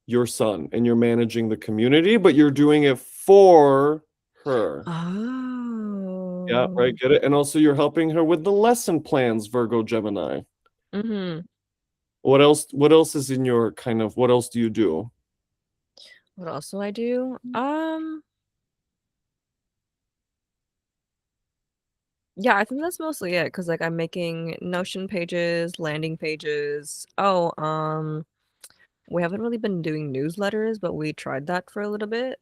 S1: your son and you're managing the community, but you're doing it for her. Yeah, right,
S2: Oh.
S1: get it? And also you're helping her with the lesson plans, Virgo Gemini.
S2: Mm-hmm.
S1: What else is in your kind of what else do you do?
S2: What else do I do? Yeah, I think that's mostly it because like I'm making Notion pages, landing pages. Oh, we haven't really been doing newsletters, but we tried that for a little bit.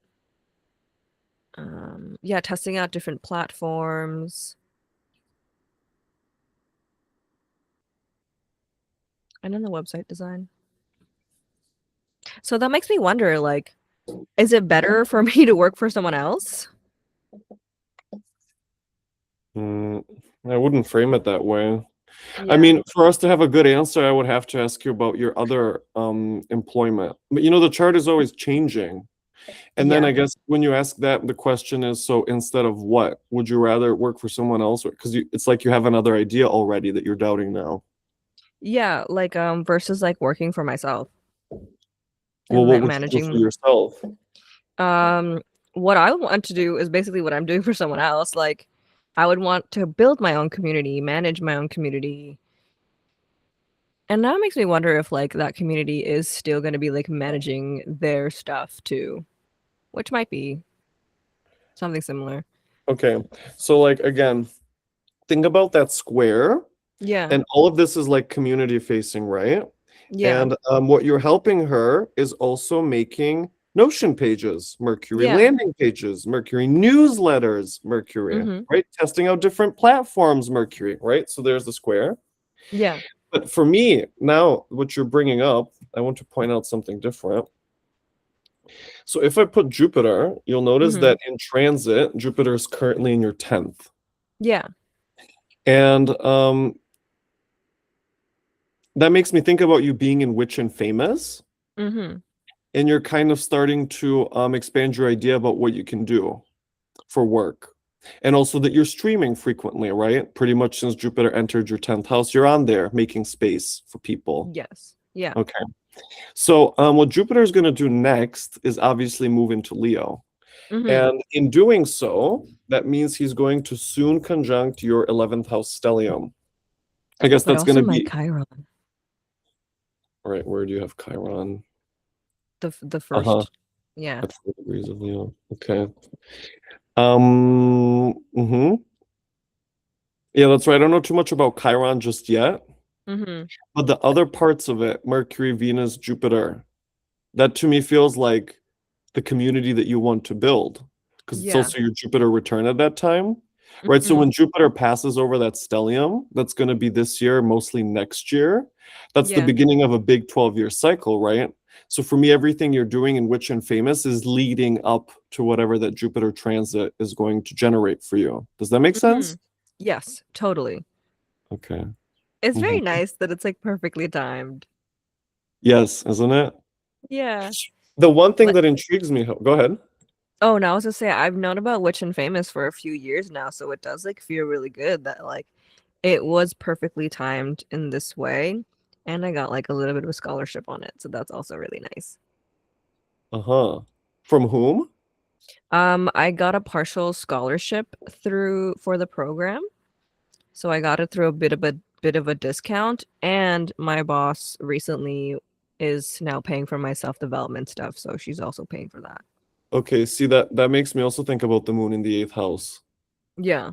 S2: Yeah, testing out different platforms and then the website design. So that makes me wonder, like, is it better for me to work for someone else?
S1: Mm, I wouldn't frame it that way. I
S2: Yeah.
S1: mean, for us to have a good answer, I would have to ask you about your other employment. But you know, the chart is always changing. And then
S2: Yeah.
S1: I guess when you ask that, the question is, so instead of what, would you rather work for someone else? Because it's like you have another idea already that you're doubting now.
S2: Yeah, like versus like working for myself
S1: Well,
S2: and
S1: what
S2: like
S1: would you do for
S2: managing
S1: yourself?
S2: um what I want to do is basically what I'm doing for someone else. Like I would want to build my own community, manage my own community. And that makes me wonder if like that community is still going to be like managing their stuff too, which might be something similar.
S1: Okay. So like again, think about that square,
S2: Yeah.
S1: and all of this is like community facing, right?
S2: Yeah.
S1: And what you're helping her is also making Notion pages, Mercury
S2: Yeah.
S1: landing pages, Mercury newsletters, Mercury,
S2: Mhm.
S1: right? Testing out different platforms, Mercury, right? So there's the square.
S2: Yeah.
S1: But for me, now what you're bringing up, I want to point out something different. So if I put Jupiter, you'll notice
S2: Mhm.
S1: that in transit, Jupiter is currently in your 10th.
S2: Yeah.
S1: And that makes me think about you being in Witch and Famous.
S2: Mhm.
S1: And you're kind of starting to expand your idea about what you can do for work. And also that you're streaming frequently, right? Pretty much since Jupiter entered your 10th house, you're on there making space for people.
S2: Yes. Yeah.
S1: Okay. So, what Jupiter is going to do next is obviously move into Leo.
S2: Mhm.
S1: And in doing so, that means he's going to soon conjunct your 11th house stellium. I guess
S2: But
S1: that's going
S2: also
S1: to
S2: my
S1: be,
S2: Chiron,
S1: all right, where do you have Chiron?
S2: the
S1: Uh-huh.
S2: first. Yeah.
S1: At 4 degrees of Leo. Okay. Mhm. Yeah, that's right. I don't know too much about Chiron just yet,
S2: Mhm.
S1: but the other parts of it, Mercury, Venus, Jupiter, that to me feels like the community that you want to build because it's
S2: Yeah.
S1: also your Jupiter return at that time, right? So
S2: Mhm.
S1: when Jupiter passes over that stellium, that's going to be this year, mostly next year. That's the
S2: Yeah.
S1: beginning of a big 12-year cycle, right? So for me, everything you're doing in Witch and Famous is leading up to whatever that Jupiter transit is going to generate for you. Does that make sense?
S2: Mhm. Yes, totally.
S1: Okay.
S2: It's very
S1: Mhm.
S2: nice that it's like perfectly timed.
S1: Yes, isn't it?
S2: Yeah.
S1: The one thing
S2: Like
S1: that intrigues me, go ahead.
S2: oh, now I was gonna say I've known about Witch and Famous for a few years now, so it does like feel really good that like it was perfectly timed in this way, and I got like a little bit of a scholarship on it, so that's also really nice.
S1: Uh-huh. From whom?
S2: I got a partial scholarship through for the program, so I got it through a bit of a discount, and my boss recently is now paying for my self-development stuff, so she's also paying for that.
S1: Okay, see that makes me also think about the moon in the eighth house.
S2: Yeah.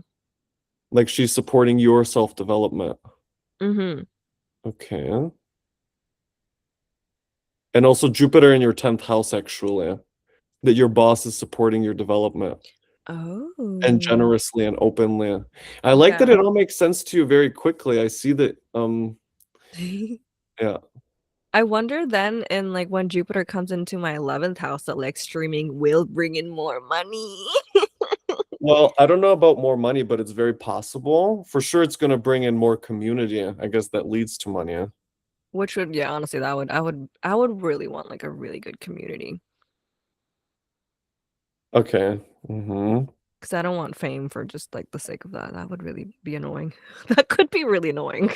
S1: Like she's supporting your self-development.
S2: Mm-hmm.
S1: Okay. And also Jupiter in your 10th house, actually, that your boss is supporting your development and
S2: Oh.
S1: generously and openly. I like that
S2: Yeah.
S1: it all makes sense to you very quickly. I see that, yeah.
S2: I wonder then in like when Jupiter comes into my 11th house that like streaming will bring in more money.
S1: Well, I don't know about more money, but it's very possible. For sure, it's going to bring in more community. I guess that leads to money.
S2: Which would yeah, honestly I would really want like a really good community
S1: Okay. Hmm.
S2: because I don't want fame for just like the sake of that. That would really be annoying. That could be really annoying.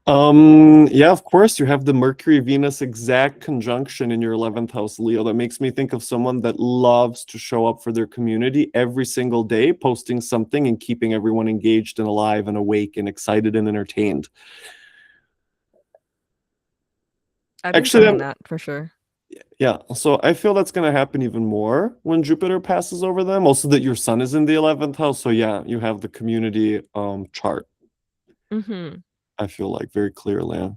S1: Yeah, of course, you have the Mercury-Venus exact conjunction in your 11th house, Leo. That makes me think of someone that loves to show up for their community every single day, posting something and keeping everyone engaged and alive and awake and excited and entertained.
S2: I've been
S1: Actually,
S2: trying that for sure.
S1: yeah, so I feel that's going to happen even more when Jupiter passes over them. Also, that your sun is in the 11th house. So, yeah, you have the community chart,
S2: Mm-hmm.
S1: I feel like, very clearly.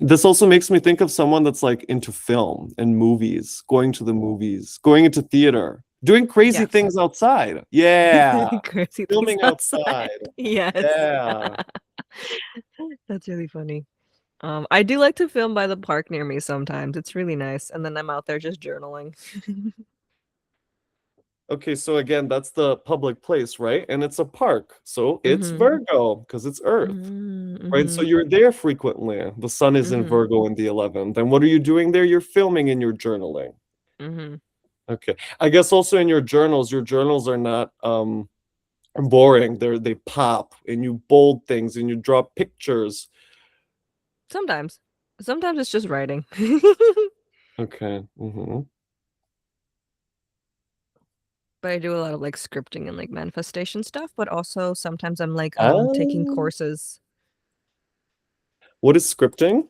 S1: This also makes me think of someone that's like into film and movies, going to the movies, going into theater, doing crazy
S2: Yes.
S1: things outside. Yeah,
S2: Crazy things
S1: filming
S2: outside.
S1: outside.
S2: Yes.
S1: Yeah.
S2: That's really funny. I do like to film by the park near me sometimes. It's really nice. And then I'm out there just journaling.
S1: Okay, so again, that's the public place, right? And it's a park. So it's
S2: Mm-hmm.
S1: Virgo because it's Earth, right? So
S2: Mm-hmm.
S1: you're there frequently. The sun is in
S2: Mm-hmm.
S1: Virgo in the 11th. And what are you doing there? You're filming and you're journaling.
S2: Mm-hmm.
S1: Okay. I guess also in your journals are not boring. They pop and you bold things and you draw pictures.
S2: Sometimes. Sometimes it's just writing.
S1: Okay.
S2: But I do a lot of like scripting and like manifestation stuff, but also sometimes I'm like taking
S1: Um,
S2: courses.
S1: what is scripting?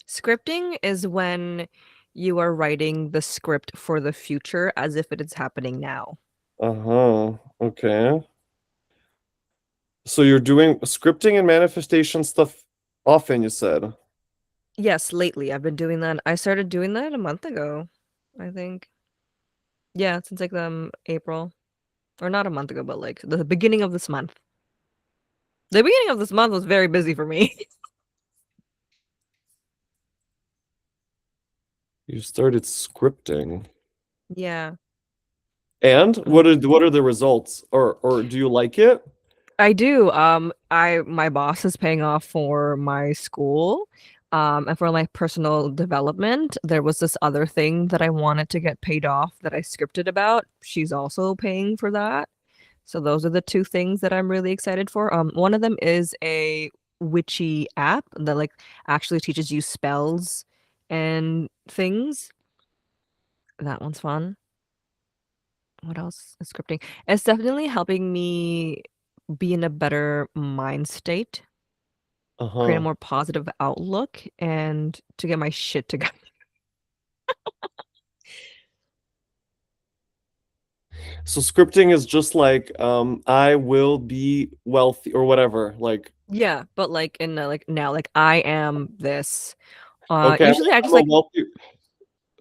S2: Scripting is when you are writing the script for the future as if it is happening now.
S1: Uh-huh. Okay. So you're doing scripting and manifestation stuff often, you said.
S2: Yes, lately I've been doing that. I started doing that a month ago, I think. Yeah, since like April. Or not a month ago, but like the beginning of this month. The beginning of this month was very busy for me.
S1: You started scripting.
S2: Yeah.
S1: And
S2: Um,
S1: what are the results? Or do you like it?
S2: I do. My boss is paying off for my school, and for my personal development. There was this other thing that I wanted to get paid off that I scripted about. She's also paying for that. So those are the two things that I'm really excited for. One of them is a witchy app that like actually teaches you spells and things. That one's fun. What else is scripting? It's definitely helping me be in a better mind state, create a
S1: Uh-huh.
S2: more positive outlook, and to get my shit together.
S1: So scripting is just like I will be wealthy or whatever. Like,
S2: Yeah, but like in like now, like I am this.
S1: okay,
S2: Usually I just
S1: I'm a
S2: like
S1: wealthy.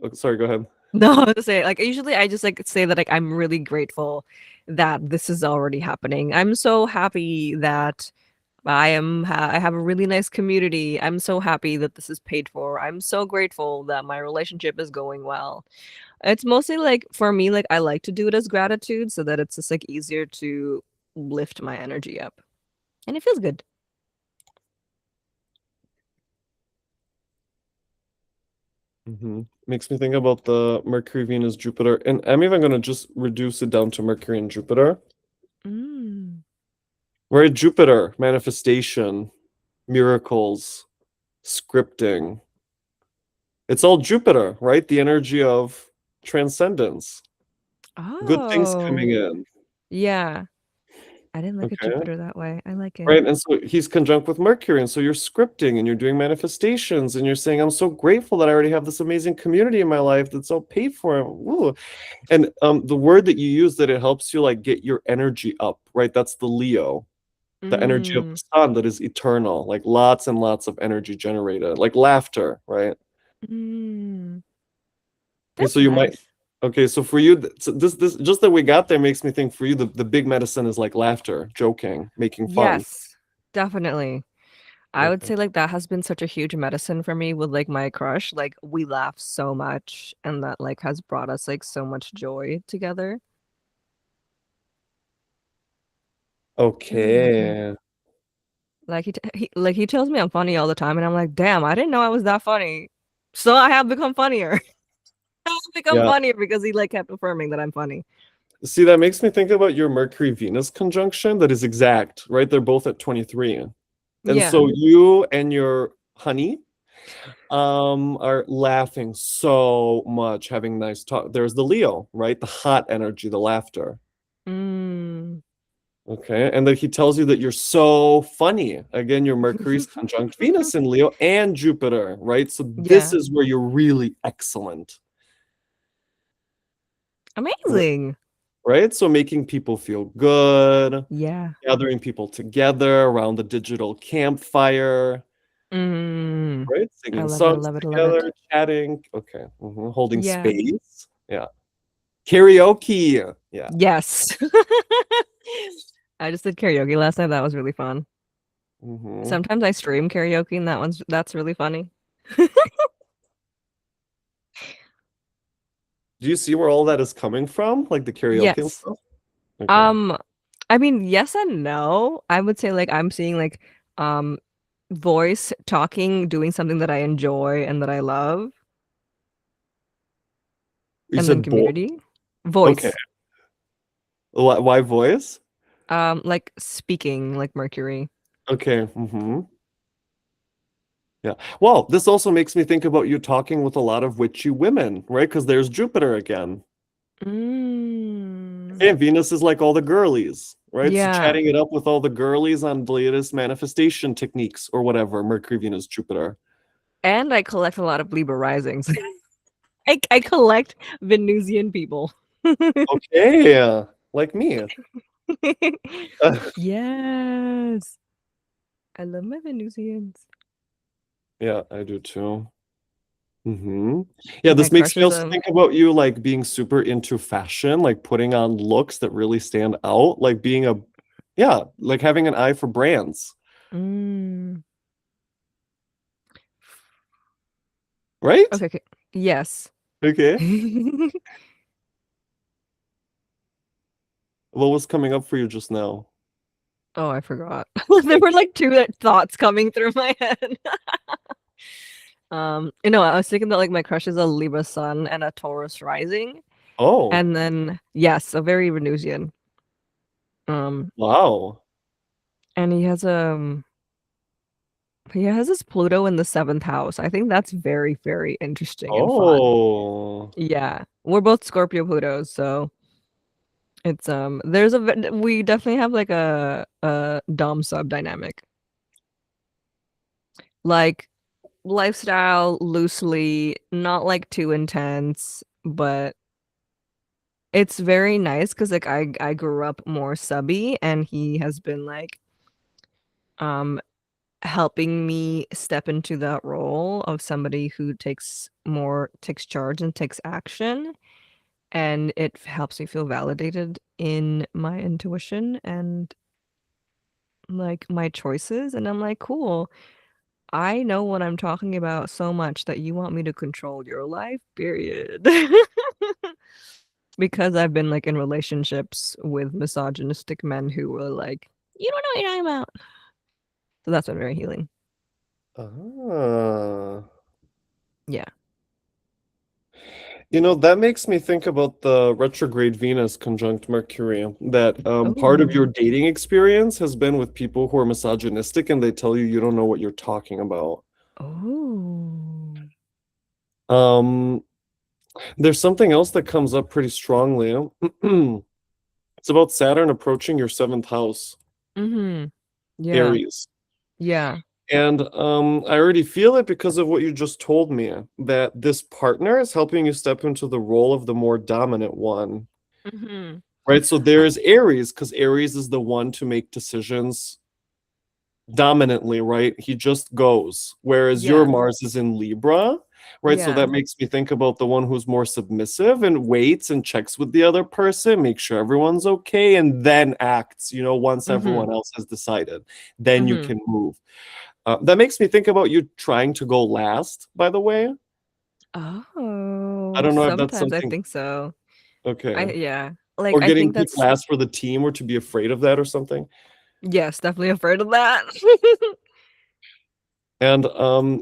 S1: Oh, sorry, go ahead.
S2: no to say like usually I just like say that like I'm really grateful that this is already happening. I'm so happy that I have a really nice community. I'm so happy that this is paid for. I'm so grateful that my relationship is going well. It's mostly like for me, like I like to do it as gratitude so that it's just like easier to lift my energy up. And it feels good.
S1: Makes me think about the Mercury, Venus, Jupiter, and I'm even gonna just reduce it down to Mercury and Jupiter.
S2: Mm.
S1: Right, Jupiter, manifestation, miracles, scripting. It's all Jupiter, right? The energy of transcendence, good things coming
S2: Oh,
S1: in.
S2: yeah. I didn't look at
S1: Okay.
S2: Jupiter that way. I like it.
S1: Right. And so he's conjunct with Mercury. And so you're scripting and you're doing manifestations and you're saying, I'm so grateful that I already have this amazing community in my life that's all paid for. Ooh. And the word that you use that it helps you like get your energy up, right? That's the Leo, the energy of
S2: Mm.
S1: the sun that is eternal, like lots and lots of energy generated, like laughter, right?
S2: Mm.
S1: Okay, so
S2: That's
S1: you might,
S2: nice.
S1: okay, so for you, so this just that we got there makes me think for you the big medicine is like laughter, joking, making fun.
S2: Yes, definitely. I would
S1: Okay.
S2: say like that has been such a huge medicine for me with like my crush. Like we laugh so much and that like has brought us like so much joy together. Mhm.
S1: Okay.
S2: Like he tells me I'm funny all the time and I'm like, "Damn, I didn't know I was that funny." So I have become funnier. I have become
S1: Yeah.
S2: funnier because he like kept affirming that I'm funny.
S1: See, that makes me think about your Mercury Venus conjunction that is exact, right? They're both at 23. And
S2: Yeah.
S1: so you and your honey are laughing so much, having nice talk. There's the Leo, right? The hot energy, the laughter.
S2: Mm.
S1: Okay. And then he tells you that you're so funny. Again, your Mercury's conjunct Venus in Leo and Jupiter, right? So this
S2: Yeah.
S1: is where you're really excellent,
S2: Amazing.
S1: right? So making people feel good,
S2: Yeah.
S1: gathering people together around the digital campfire,
S2: Mm.
S1: right?
S2: I
S1: Singing
S2: love it. I
S1: songs
S2: love it. I love it.
S1: together, chatting. Okay. Holding
S2: Yeah.
S1: space. Yeah. Karaoke. Yeah.
S2: Yes. I just did karaoke last night. That was really fun.
S1: hmm
S2: Sometimes I stream karaoke and that's really funny.
S1: Do you see where all that is coming from? Like the karaoke and
S2: Yes.
S1: stuff? Okay.
S2: Um, I mean, yes and no. I would say like I'm seeing like um voice talking, doing something that I enjoy and that I love,
S1: You
S2: and then
S1: said boy.
S2: community.
S1: Okay.
S2: Voice.
S1: Why voice?
S2: Like speaking, like Mercury.
S1: Okay. Yeah. Well, this also makes me think about you talking with a lot of witchy women, right? Because there's Jupiter again.
S2: Mm.
S1: And Venus is like all the girlies, right? So
S2: Yeah.
S1: chatting it up with all the girlies on the latest manifestation techniques or whatever, Mercury, Venus, Jupiter.
S2: And I collect a lot of Libra risings. I collect Venusian people.
S1: Okay, like me.
S2: Yes. I love my Venusians.
S1: Yeah, I do too. Yeah,
S2: My
S1: this makes
S2: crush
S1: me
S2: is
S1: also think about you like being super into fashion, like putting on looks that really stand out, like being yeah, like having an eye for brands,
S2: mm.
S1: right?
S2: Okay, okay. Yes.
S1: Okay. What was coming up for you just now?
S2: Oh, I forgot. There were like two thoughts coming through my head. I was thinking that like my crush is a Libra sun and a Taurus rising.
S1: Oh,
S2: And then yes, a very Venusian. Um,
S1: wow.
S2: and he has this Pluto in the seventh house. I think that's very, very interesting and fun.
S1: Oh.
S2: Yeah. We're both Scorpio Plutos, so it's we definitely have like a dom sub dynamic. Like lifestyle loosely, not like too intense, but it's very nice because like I grew up more subby and he has been like um helping me step into that role of somebody who takes charge and takes action, and it helps me feel validated in my intuition and like my choices, and I'm like, cool. I know what I'm talking about so much that you want me to control your life, period. Because I've been like in relationships with misogynistic men who were like, you don't know what you're talking about. So that's been very healing.
S1: Ah.
S2: Yeah.
S1: That makes me think about the retrograde Venus conjunct Mercury, that part of your
S2: Oh.
S1: dating experience has been with people who are misogynistic and they tell you you don't know what you're talking about.
S2: Oh.
S1: Um, there's something else that comes up pretty strongly. It's about Saturn approaching your seventh house,
S2: Mm-hmm. Yeah.
S1: Aries.
S2: Yeah.
S1: And I already feel it because of what you just told me, that this partner is helping you step into the role of the more dominant one.
S2: Mm-hmm.
S1: Right? So there is Aries, because Aries is the one to make decisions dominantly, right? He just goes. Whereas your
S2: Yeah.
S1: Mars is in Libra, right? So
S2: Yeah.
S1: that makes me think about the one who's more submissive and waits and checks with the other person, make sure everyone's okay, and then acts, once
S2: Mm-hmm.
S1: everyone else has decided. Then you
S2: Mm-hmm.
S1: can move. That makes me think about you trying to go last, by the way. I
S2: Oh,
S1: don't know if that's
S2: sometimes I
S1: something,
S2: think so.
S1: okay.
S2: Yeah. Like
S1: Or
S2: I
S1: getting
S2: think
S1: picked
S2: that's
S1: last for the team, or to be afraid of that or something.
S2: yes, definitely afraid of that.
S1: And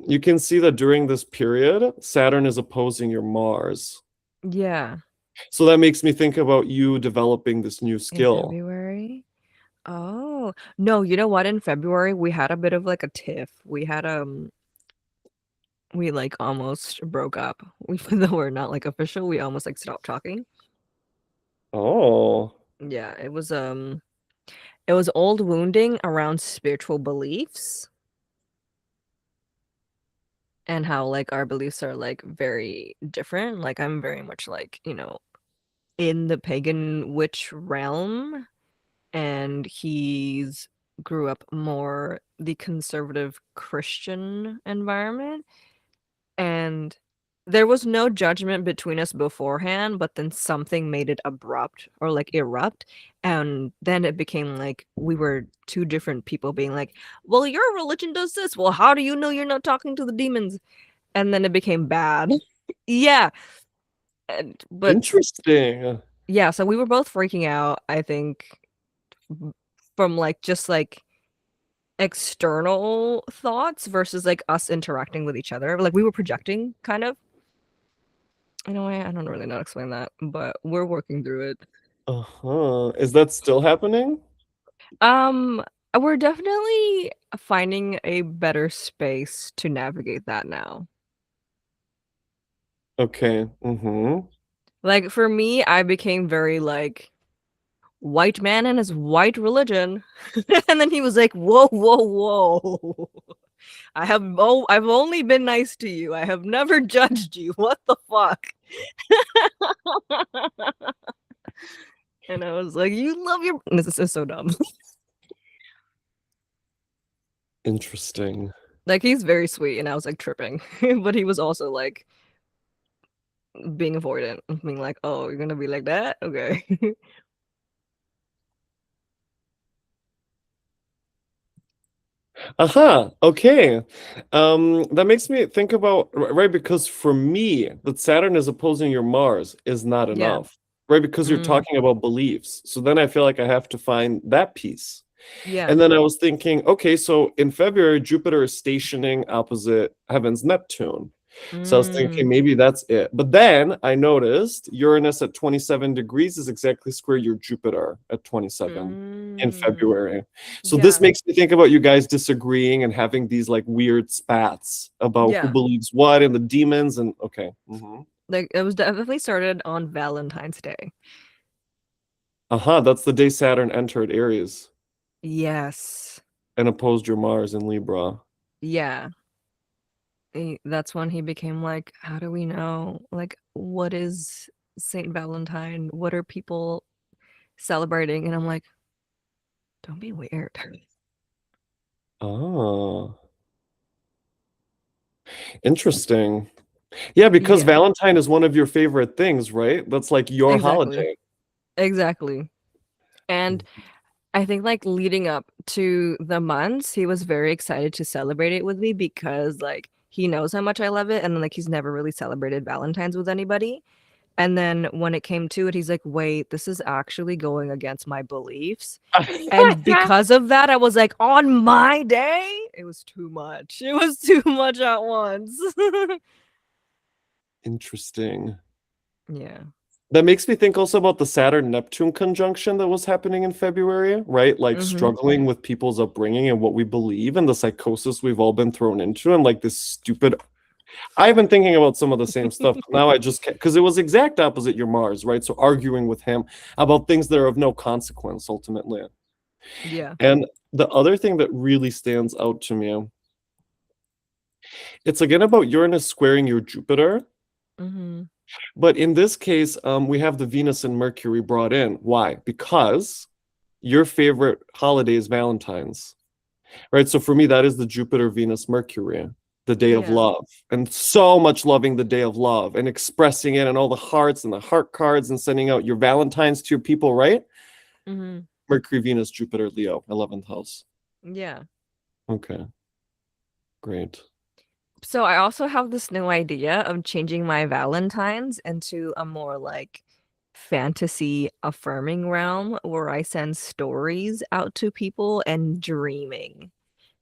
S1: you can see that during this period, Saturn is opposing your Mars.
S2: Yeah.
S1: So that makes me think about you developing this new
S2: In
S1: skill.
S2: February. Oh, No, you know what? In February, we had a bit of like a tiff. We like almost broke up. Even though we're not like official, we almost like stopped talking.
S1: Oh.
S2: Yeah, it was old wounding around spiritual beliefs and how like our beliefs are like very different. Like I'm very much like, in the pagan witch realm, and he's grew up more the conservative Christian environment. And there was no judgment between us beforehand, but then something made it abrupt or like erupt. And then it became like we were two different people being like, well, your religion does this. Well, how do you know you're not talking to the demons? And then it became bad. Yeah. But
S1: Interesting.
S2: yeah, so we were both freaking out, I think, from like just like external thoughts versus like us interacting with each other. Like we were projecting kind of. In a way, I don't really know how to explain that, but we're working through it.
S1: Uh-huh. Is that still happening?
S2: Um, we're definitely finding a better space to navigate that now.
S1: Okay. Mm-hmm.
S2: Like for me, I became very like white man and his white religion. And then he was like, "Whoa, whoa, whoa. I've only been nice to you. I have never judged you. What the fuck?" And I was like, "You love your." This is so dumb.
S1: Interesting.
S2: Like he's very sweet, and I was like tripping, but he was also like being avoidant, being like, "Oh, you're gonna be like that? Okay."
S1: Aha, okay. That makes me think about, right, because for me, that Saturn is opposing your Mars is not
S2: Yeah.
S1: enough, right? Because you're
S2: Mm.
S1: talking about beliefs. So then I feel like I have to find that piece.
S2: Yeah.
S1: And then I was thinking, okay, so in February, Jupiter is stationing opposite heaven's Neptune. So I was thinking
S2: Mm.
S1: maybe that's it. But then I noticed Uranus at 27 degrees is exactly square your Jupiter at 27 in
S2: Mm.
S1: February. So this
S2: Yeah.
S1: makes me think about you guys disagreeing and having these like weird spats about who
S2: Yeah.
S1: believes what and the demons and okay.
S2: Like it was definitely started on Valentine's Day.
S1: Uh-huh, that's the day Saturn entered Aries
S2: Yes.
S1: and opposed your Mars in Libra.
S2: Yeah. That's when he became like, how do we know? Like, what is Saint Valentine? What are people celebrating? And I'm like, don't be weird.
S1: Oh, interesting. Yeah, because
S2: Yeah,
S1: Valentine is one of your favorite things, right? That's like your
S2: exactly.
S1: holiday.
S2: Exactly. And I think like leading up to the months, he was very excited to celebrate it with me because like he knows how much I love it, and like he's never really celebrated Valentine's with anybody. And then when it came to it, he's like, "Wait, this is actually going against my beliefs." And because of that, I was like, "On my day?" It was too much. It was too much at once.
S1: Interesting.
S2: Yeah.
S1: That makes me think also about the Saturn Neptune conjunction that was happening in February, right? Like
S2: Mm-hmm.
S1: struggling with people's upbringing and what we believe and the psychosis we've all been thrown into and like this stupid. I've been thinking about some of the same stuff. Now I just can't because it was exact opposite your Mars, right? So arguing with him about things that are of no consequence ultimately.
S2: Yeah.
S1: And the other thing that really stands out to me, it's again about Uranus squaring your Jupiter.
S2: Mm-hmm.
S1: But in this case, we have the Venus and Mercury brought in. Why? Because your favorite holiday is Valentine's, right? So for me, that is the Jupiter, Venus, Mercury, the day of
S2: Yeah.
S1: love, and so much loving the day of love and expressing it and all the hearts and the heart cards and sending out your Valentines to your people, right?
S2: Mm-hmm.
S1: Mercury, Venus, Jupiter, Leo, 11th house.
S2: Yeah.
S1: Okay, great.
S2: So I also have this new idea of changing my Valentines into a more like fantasy affirming realm where I send stories out to people and dreaming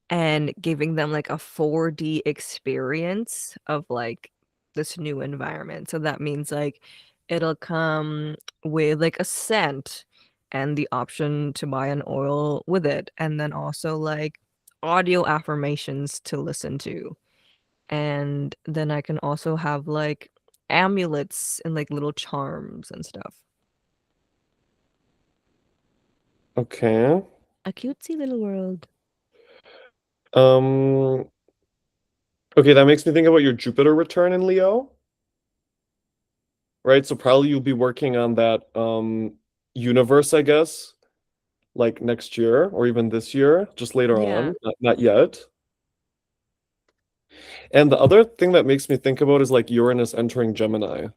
S2: and giving them like a 4D experience of like this new environment. So that means like it'll come with like a scent and the option to buy an oil with it, and then also like audio affirmations to listen to. And then I can also have like amulets and like little charms and stuff.
S1: Okay.
S2: A cutesy little world.
S1: Um, okay, that makes me think about your Jupiter return in Leo, right? So probably you'll be working on that universe, I guess, like next year or even this year, just later
S2: Yeah.
S1: on, not yet. And the other thing that makes me think about is like Uranus entering Gemini,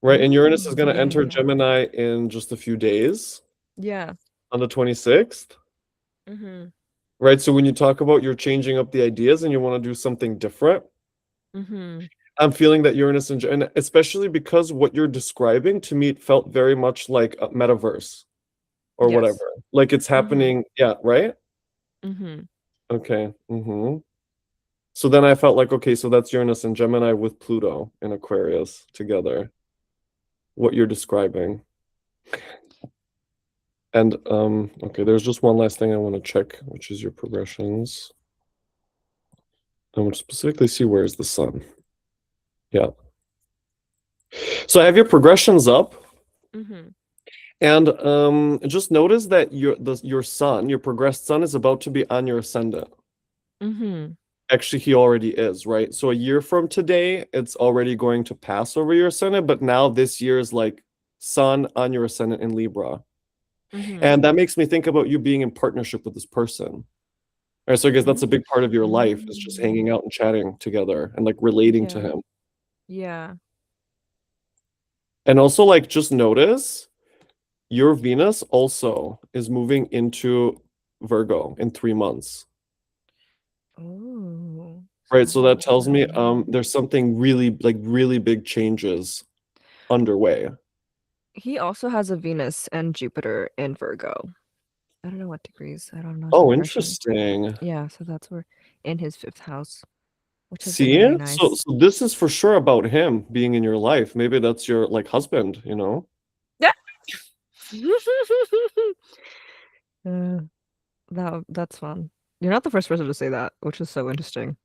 S1: right? And Uranus is
S2: Ooh,
S1: going to
S2: yeah,
S1: enter
S2: yeah.
S1: Gemini in just a few days
S2: Yeah.
S1: on the 26th,
S2: Mm-hmm.
S1: right? So when you talk about you're changing up the ideas and you want to do something different,
S2: Mm-hmm.
S1: I'm feeling that Uranus and especially because what you're describing to me it felt very much like a metaverse or whatever.
S2: Yes.
S1: Like it's
S2: Mm-hmm.
S1: happening, yeah, right?
S2: Mm-hmm.
S1: Okay. So then I felt like, okay, so that's Uranus and Gemini with Pluto in Aquarius together, what you're describing. And okay, there's just one last thing I want to check, which is your progressions. I want to specifically see where is the sun. Yeah. So I have your progressions up,
S2: Mm-hmm.
S1: and just notice that your sun, your progressed sun, is about to be on your ascendant.
S2: Mm-hmm.
S1: Actually, he already is, right? So a year from today, it's already going to pass over your ascendant, but now this year is like sun on your ascendant in Libra.
S2: Mm-hmm.
S1: And that makes me think about you being in partnership with this person. All right, so I guess that's a big part of your life is just hanging
S2: Mm.
S1: out and chatting together and like relating to
S2: Yeah.
S1: him.
S2: Yeah.
S1: And also like just notice your Venus also is moving into Virgo in 3 months.
S2: Oh, so
S1: Right,
S2: that
S1: so that
S2: means
S1: tells me there's something really big changes underway.
S2: he also has a Venus and Jupiter in Virgo. I don't know what degrees. I don't know his
S1: Oh,
S2: progression.
S1: interesting.
S2: Yeah, so that's where in his fifth house, which is
S1: See?
S2: very
S1: So
S2: nice.
S1: so this is for sure about him being in your life. Maybe that's your like husband, you know?
S2: Yeah. Uh, that's fun. You're not the first person to say that, which is so interesting.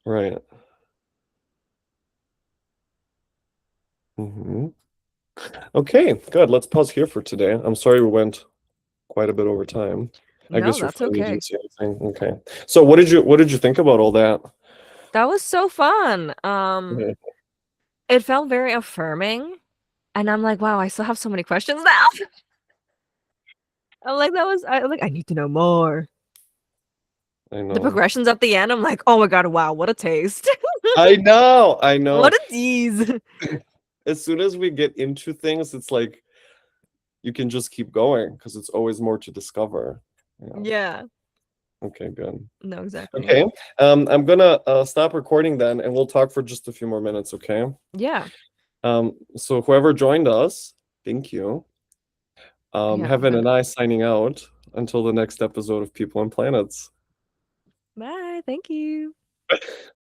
S1: Right. hmm Okay, good. Let's pause here for today. I'm sorry we went quite a bit over time. I
S2: No,
S1: guess your
S2: that's
S1: family
S2: okay.
S1: didn't see anything. Okay. So what did you think about all that?
S2: That was so fun.
S1: Yeah.
S2: It felt very affirming, and I'm like, wow, I still have so many questions now. I'm like, I need to know more.
S1: I
S2: The
S1: know.
S2: progressions at the end, I'm like, oh my God, wow, what a taste.
S1: I know. I
S2: What
S1: know.
S2: a tease.
S1: As soon as we get into things, it's like you can just keep going because it's always more to discover. Yeah.
S2: Yeah,
S1: Okay, good.
S2: no, exactly.
S1: Okay. I'm gonna stop recording then and we'll talk for just a few more minutes, okay?
S2: Yeah.
S1: So whoever joined us, thank you.
S2: Yeah,
S1: Heaven
S2: but
S1: and I signing out until the next episode of People and Planets.
S2: bye. Thank you.